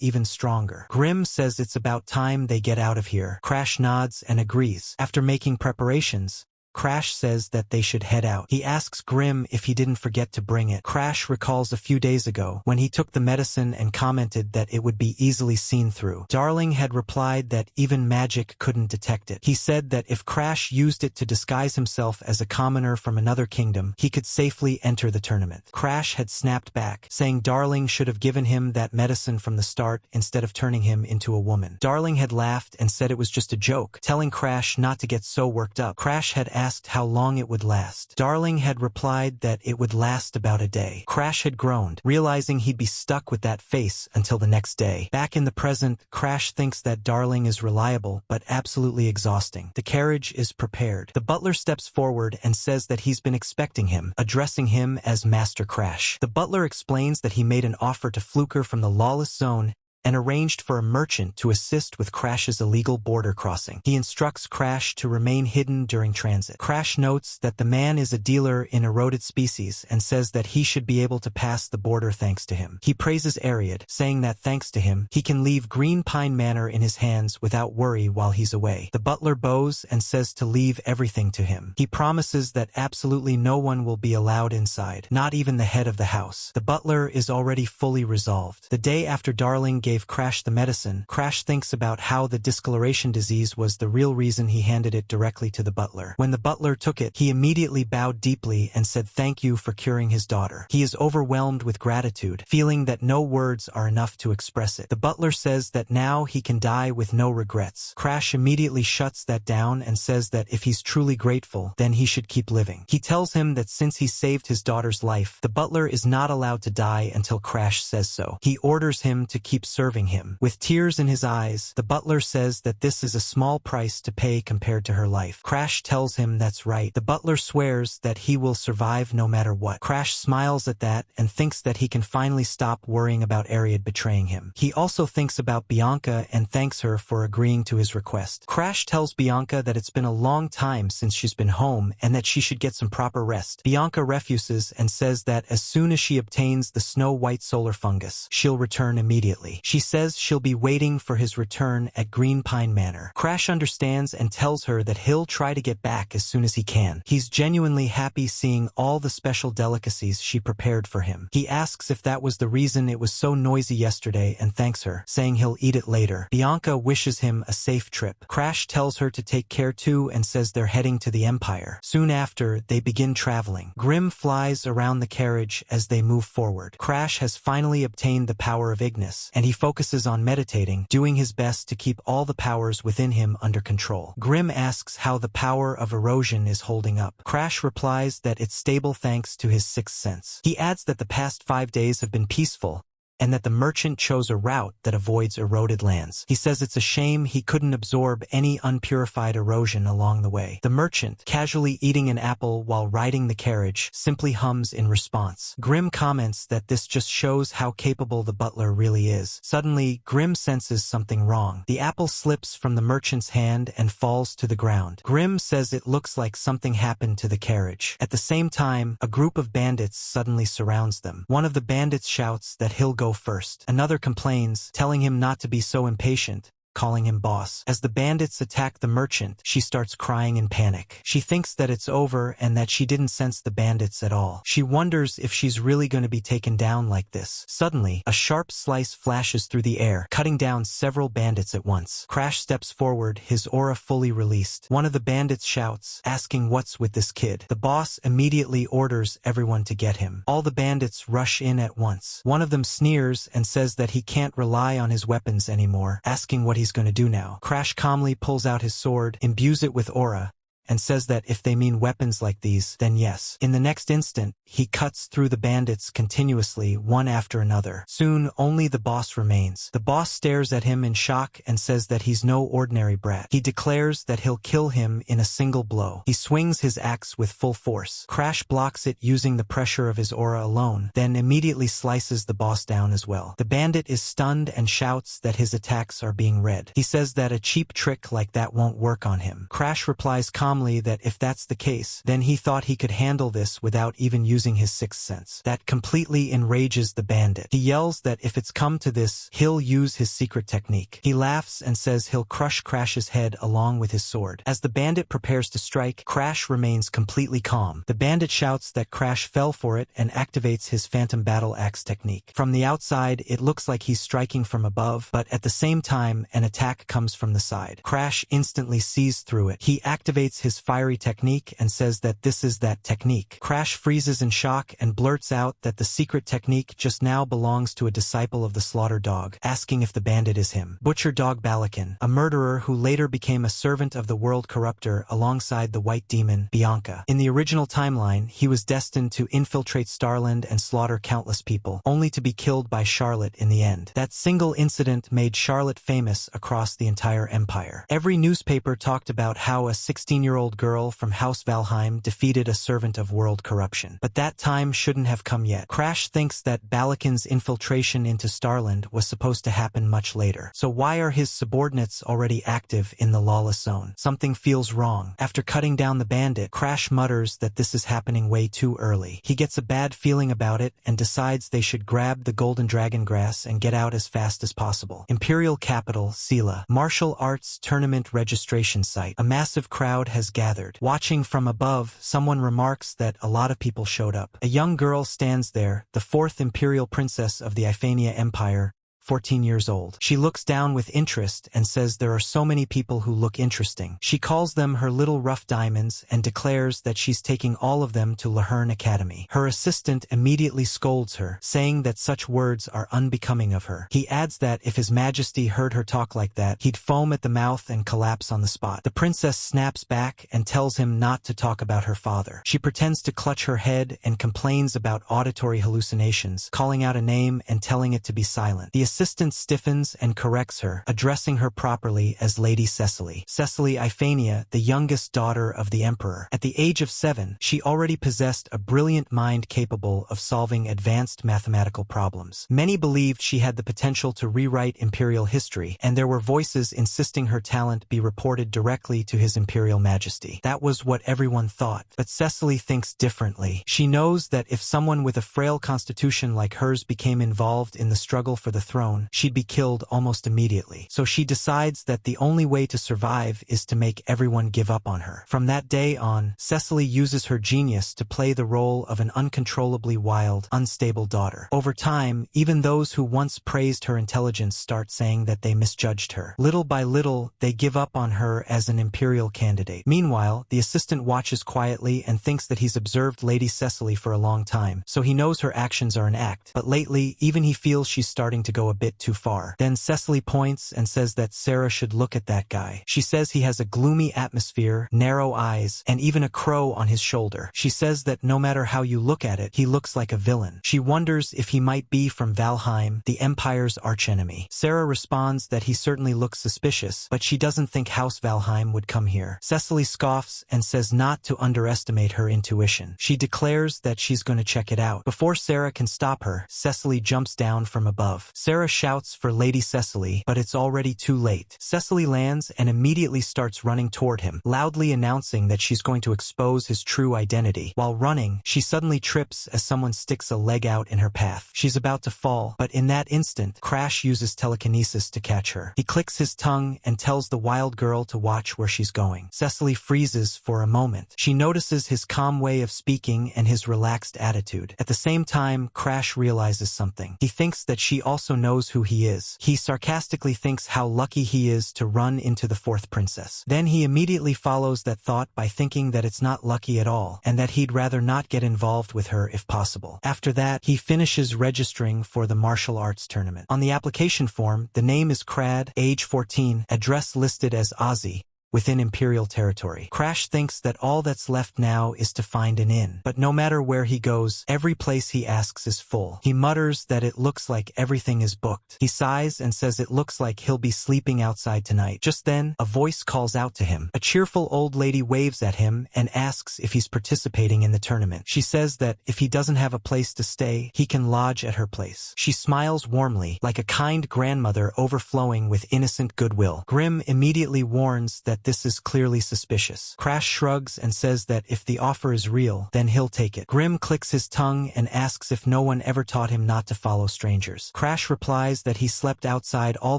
even stronger. Grim says it's about time they get out of here. Crash nods and agrees. After making preparations, Crash says that they should head out. He asks Grim if he didn't forget to bring it. Crash recalls a few days ago when he took the medicine and commented that it would be easily seen through. Darling had replied that even magic couldn't detect it. He said that if Crash used it to disguise himself as a commoner from another kingdom, he could safely enter the tournament. Crash had snapped back, saying Darling should have given him that medicine from the start instead of turning him into a woman. Darling had laughed and said it was just a joke, telling Crash not to get so worked up. Crash had asked how long it would last. Darling had replied that it would last about a day. Crash had groaned, realizing he'd be stuck with that face until the next day. Back in the present, Crash thinks that Darling is reliable, but absolutely exhausting. The carriage is prepared. The butler steps forward and says that he's been expecting him, addressing him as Master Crash. The butler explains that he made an offer to Fluker from the Lawless Zone and arranged for a merchant to assist with Crash's illegal border crossing. He instructs Crash to remain hidden during transit. Crash notes that the man is a dealer in eroded species and says that he should be able to pass the border thanks to him. He praises Ariad, saying that thanks to him, he can leave Greenpine Manor in his hands without worry while he's away. The butler bows and says to leave everything to him. He promises that absolutely no one will be allowed inside, not even the head of the house. The butler is already fully resolved. The day after Darling gave gave Crash the medicine, Crash thinks about how the discoloration disease was the real reason he handed it directly to the butler. When the butler took it, he immediately bowed deeply and said thank you for curing his daughter. He is overwhelmed with gratitude, feeling that no words are enough to express it. The butler says that now he can die with no regrets. Crash immediately shuts that down and says that if he's truly grateful, then he should keep living. He tells him that since he saved his daughter's life, the butler is not allowed to die until Crash says so. He orders him to keep serving him. With tears in his eyes, the butler says that this is a small price to pay compared to her life. Crash tells him that's right. The butler swears that he will survive no matter what. Crash smiles at that and thinks that he can finally stop worrying about Ariad betraying him. He also thinks about Bianca and thanks her for agreeing to his request. Crash tells Bianca that it's been a long time since she's been home and that she should get some proper rest. Bianca refuses and says that as soon as she obtains the snow-white solar fungus, she'll return immediately. She says she'll be waiting for his return at Greenpine Manor. Crash understands and tells her that he'll try to get back as soon as he can. He's genuinely happy seeing all the special delicacies she prepared for him. He asks if that was the reason it was so noisy yesterday and thanks her, saying he'll eat it later. Bianca wishes him a safe trip. Crash tells her to take care too and says they're heading to the Empire. Soon after, they begin traveling. Grim flies around the carriage as they move forward. Crash has finally obtained the power of Ignis, and he focuses on meditating, doing his best to keep all the powers within him under control. Grim asks how the power of erosion is holding up. Crash replies that it's stable thanks to his sixth sense. He adds that the past 5 days have been peaceful, and that the merchant chose a route that avoids eroded lands. He says it's a shame he couldn't absorb any unpurified erosion along the way. The merchant, casually eating an apple while riding the carriage, simply hums in response. Grim comments that this just shows how capable the butler really is. Suddenly, Grim senses something wrong. The apple slips from the merchant's hand and falls to the ground. Grim says it looks like something happened to the carriage. At the same time, a group of bandits suddenly surrounds them. One of the bandits shouts that he'll go first. Another complains, telling him not to be so impatient, calling him boss. As the bandits attack the merchant, she starts crying in panic. She thinks that it's over and that she didn't sense the bandits at all. She wonders if she's really going to be taken down like this. Suddenly, a sharp slice flashes through the air, cutting down several bandits at once. Crash steps forward, his aura fully released. One of the bandits shouts, asking what's with this kid. The boss immediately orders everyone to get him. All the bandits rush in at once. One of them sneers and says that he can't rely on his weapons anymore, asking what he's going to do now. Crash calmly pulls out his sword, imbues it with aura, and says that if they mean weapons like these, then yes. In the next instant, he cuts through the bandits continuously, one after another. Soon, only the boss remains. The boss stares at him in shock and says that he's no ordinary brat. He declares that he'll kill him in a single blow. He swings his axe with full force. Crash blocks it using the pressure of his aura alone, then immediately slices the boss down as well. The bandit is stunned and shouts that his attacks are being read. He says that a cheap trick like that won't work on him. Crash replies calmly that if that's the case, then he thought he could handle this without even using his sixth sense. That completely enrages the bandit. He yells that if it's come to this, he'll use his secret technique. He laughs and says he'll crush Crash's head along with his sword. As the bandit prepares to strike, Crash remains completely calm. The bandit shouts that Crash fell for it and activates his phantom battle axe technique. From the outside, it looks like he's striking from above, but at the same time, an attack comes from the side. Crash instantly sees through it. He activates his fiery technique and says that this is that technique. Crash freezes in shock and blurts out that the secret technique just now belongs to a disciple of the slaughter dog, asking if the bandit is him. Butcher Dog Balakin, a murderer who later became a servant of the world corruptor alongside the white demon, Bianca. In the original timeline, he was destined to infiltrate Starland and slaughter countless people, only to be killed by Charlotte in the end. That single incident made Charlotte famous across the entire empire. Every newspaper talked about how a 16-year-old girl from House Valheim defeated a servant of world corruption. But that time shouldn't have come yet. Crash thinks that Balakin's infiltration into Starland was supposed to happen much later. So why are his subordinates already active in the lawless zone? Something feels wrong. After cutting down the bandit, Crash mutters that this is happening way too early. He gets a bad feeling about it and decides they should grab the golden dragon grass and get out as fast as possible. Imperial capital, Sela. Martial arts tournament registration site. A massive crowd has gathered. Watching from above, someone remarks that a lot of people showed up. A young girl stands there, the fourth Imperial Princess of the Iphania Empire, 14 years old. She looks down with interest and says there are so many people who look interesting. She calls them her little rough diamonds and declares that she's taking all of them to Lahern Academy. Her assistant immediately scolds her, saying that such words are unbecoming of her. He adds that if His Majesty heard her talk like that, he'd foam at the mouth and collapse on the spot. The princess snaps back and tells him not to talk about her father. She pretends to clutch her head and complains about auditory hallucinations, calling out a name and telling it to be silent. The assistant stiffens and corrects her, addressing her properly as Lady Cecily. Cecily Iphania, the youngest daughter of the emperor. At the age of 7, she already possessed a brilliant mind capable of solving advanced mathematical problems. Many believed she had the potential to rewrite imperial history, and there were voices insisting her talent be reported directly to His Imperial Majesty. That was what everyone thought, but Cecily thinks differently. She knows that if someone with a frail constitution like hers became involved in the struggle for the throne, she'd be killed almost immediately. So she decides that the only way to survive is to make everyone give up on her. From that day on, Cecily uses her genius to play the role of an uncontrollably wild, unstable daughter. Over time, even those who once praised her intelligence start saying that they misjudged her. Little by little, they give up on her as an imperial candidate. Meanwhile, the assistant watches quietly and thinks that he's observed Lady Cecily for a long time, so he knows her actions are an act. But lately, even he feels she's starting to go a bit too far. Then Cecily points and says that Sarah should look at that guy. She says he has a gloomy atmosphere, narrow eyes, and even a crow on his shoulder. She says that no matter how you look at it, he looks like a villain. She wonders if he might be from Valheim, the Empire's archenemy. Sarah responds that he certainly looks suspicious, but she doesn't think House Valheim would come here. Cecily scoffs and says not to underestimate her intuition. She declares that she's going to check it out. Before Sarah can stop her, Cecily jumps down from above. Sarah shouts for Lady Cecily, but it's already too late. Cecily lands and immediately starts running toward him, loudly announcing that she's going to expose his true identity. While running, she suddenly trips as someone sticks a leg out in her path. She's about to fall, but in that instant, Crash uses telekinesis to catch her. He clicks his tongue and tells the wild girl to watch where she's going. Cecily freezes for a moment. She notices his calm way of speaking and his relaxed attitude. At the same time, Crash realizes something. He thinks that she also knows who he is. He sarcastically thinks how lucky he is to run into the fourth princess. Then he immediately follows that thought by thinking that it's not lucky at all, and that he'd rather not get involved with her if possible. After that, he finishes registering for the martial arts tournament. On the application form, the name is Crad, age 14, address listed as Ozzy, within Imperial territory. Crash thinks that all that's left now is to find an inn. But no matter where he goes, every place he asks is full. He mutters that it looks like everything is booked. He sighs and says it looks like he'll be sleeping outside tonight. Just then, a voice calls out to him. A cheerful old lady waves at him and asks if he's participating in the tournament. She says that if he doesn't have a place to stay, he can lodge at her place. She smiles warmly, like a kind grandmother overflowing with innocent goodwill. Grim immediately warns that this is clearly suspicious. Crash shrugs and says that if the offer is real, then he'll take it. Grim clicks his tongue and asks if no one ever taught him not to follow strangers. Crash replies that he slept outside all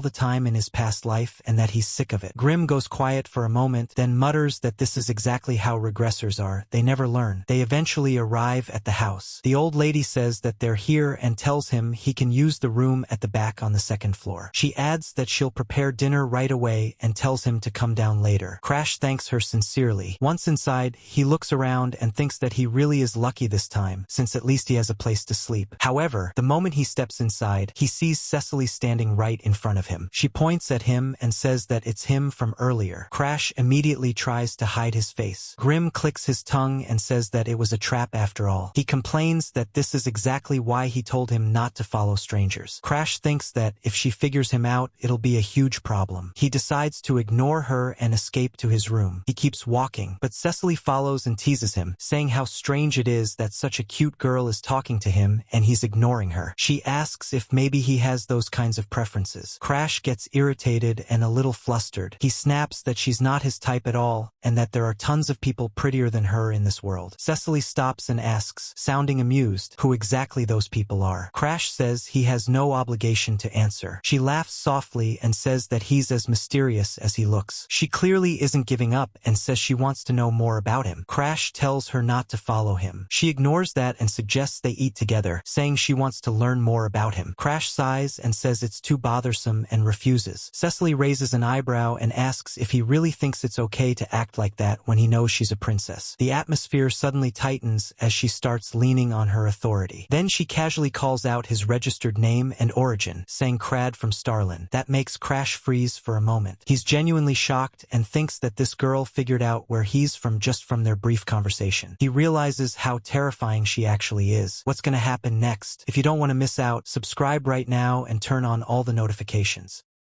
the time in his past life and that he's sick of it. Grim goes quiet for a moment, then mutters that this is exactly how regressors are. They never learn. They eventually arrive at the house. The old lady says that they're here and tells him he can use the room at the back on the second floor. She adds that she'll prepare dinner right away and tells him to come down later. Crash thanks her sincerely. Once inside, he looks around and thinks that he really is lucky this time, since at least he has a place to sleep. However, the moment he steps inside, he sees Cecily standing right in front of him. She points at him and says that it's him from earlier. Crash immediately tries to hide his face. Grim clicks his tongue and says that it was a trap after all. He complains that this is exactly why he told him not to follow strangers. Crash thinks that if she figures him out, it'll be a huge problem. He decides to ignore her and escape to his room. He keeps walking, but Cecily follows and teases him, saying how strange it is that such a cute girl is talking to him and he's ignoring her. She asks if maybe he has those kinds of preferences. Crash gets irritated and a little flustered. He snaps that she's not his type at all and that there are tons of people prettier than her in this world. Cecily stops and asks, sounding amused, who exactly those people are. Crash says he has no obligation to answer. She laughs softly and says that he's as mysterious as he looks. She clearly clearly isn't giving up and says she wants to know more about him. Crash tells her not to follow him. She ignores that and suggests they eat together, saying she wants to learn more about him. Crash sighs and says it's too bothersome and refuses. Cecily raises an eyebrow and asks if he really thinks it's okay to act like that when he knows she's a princess. The atmosphere suddenly tightens as she starts leaning on her authority. Then she casually calls out his registered name and origin, saying Crad from Starlin. That makes Crash freeze for a moment. He's genuinely shocked and thinks that this girl figured out where he's from just from their brief conversation. He realizes how terrifying she actually is. What's gonna happen next? If you don't want to miss out, subscribe right now and turn on all the notifications.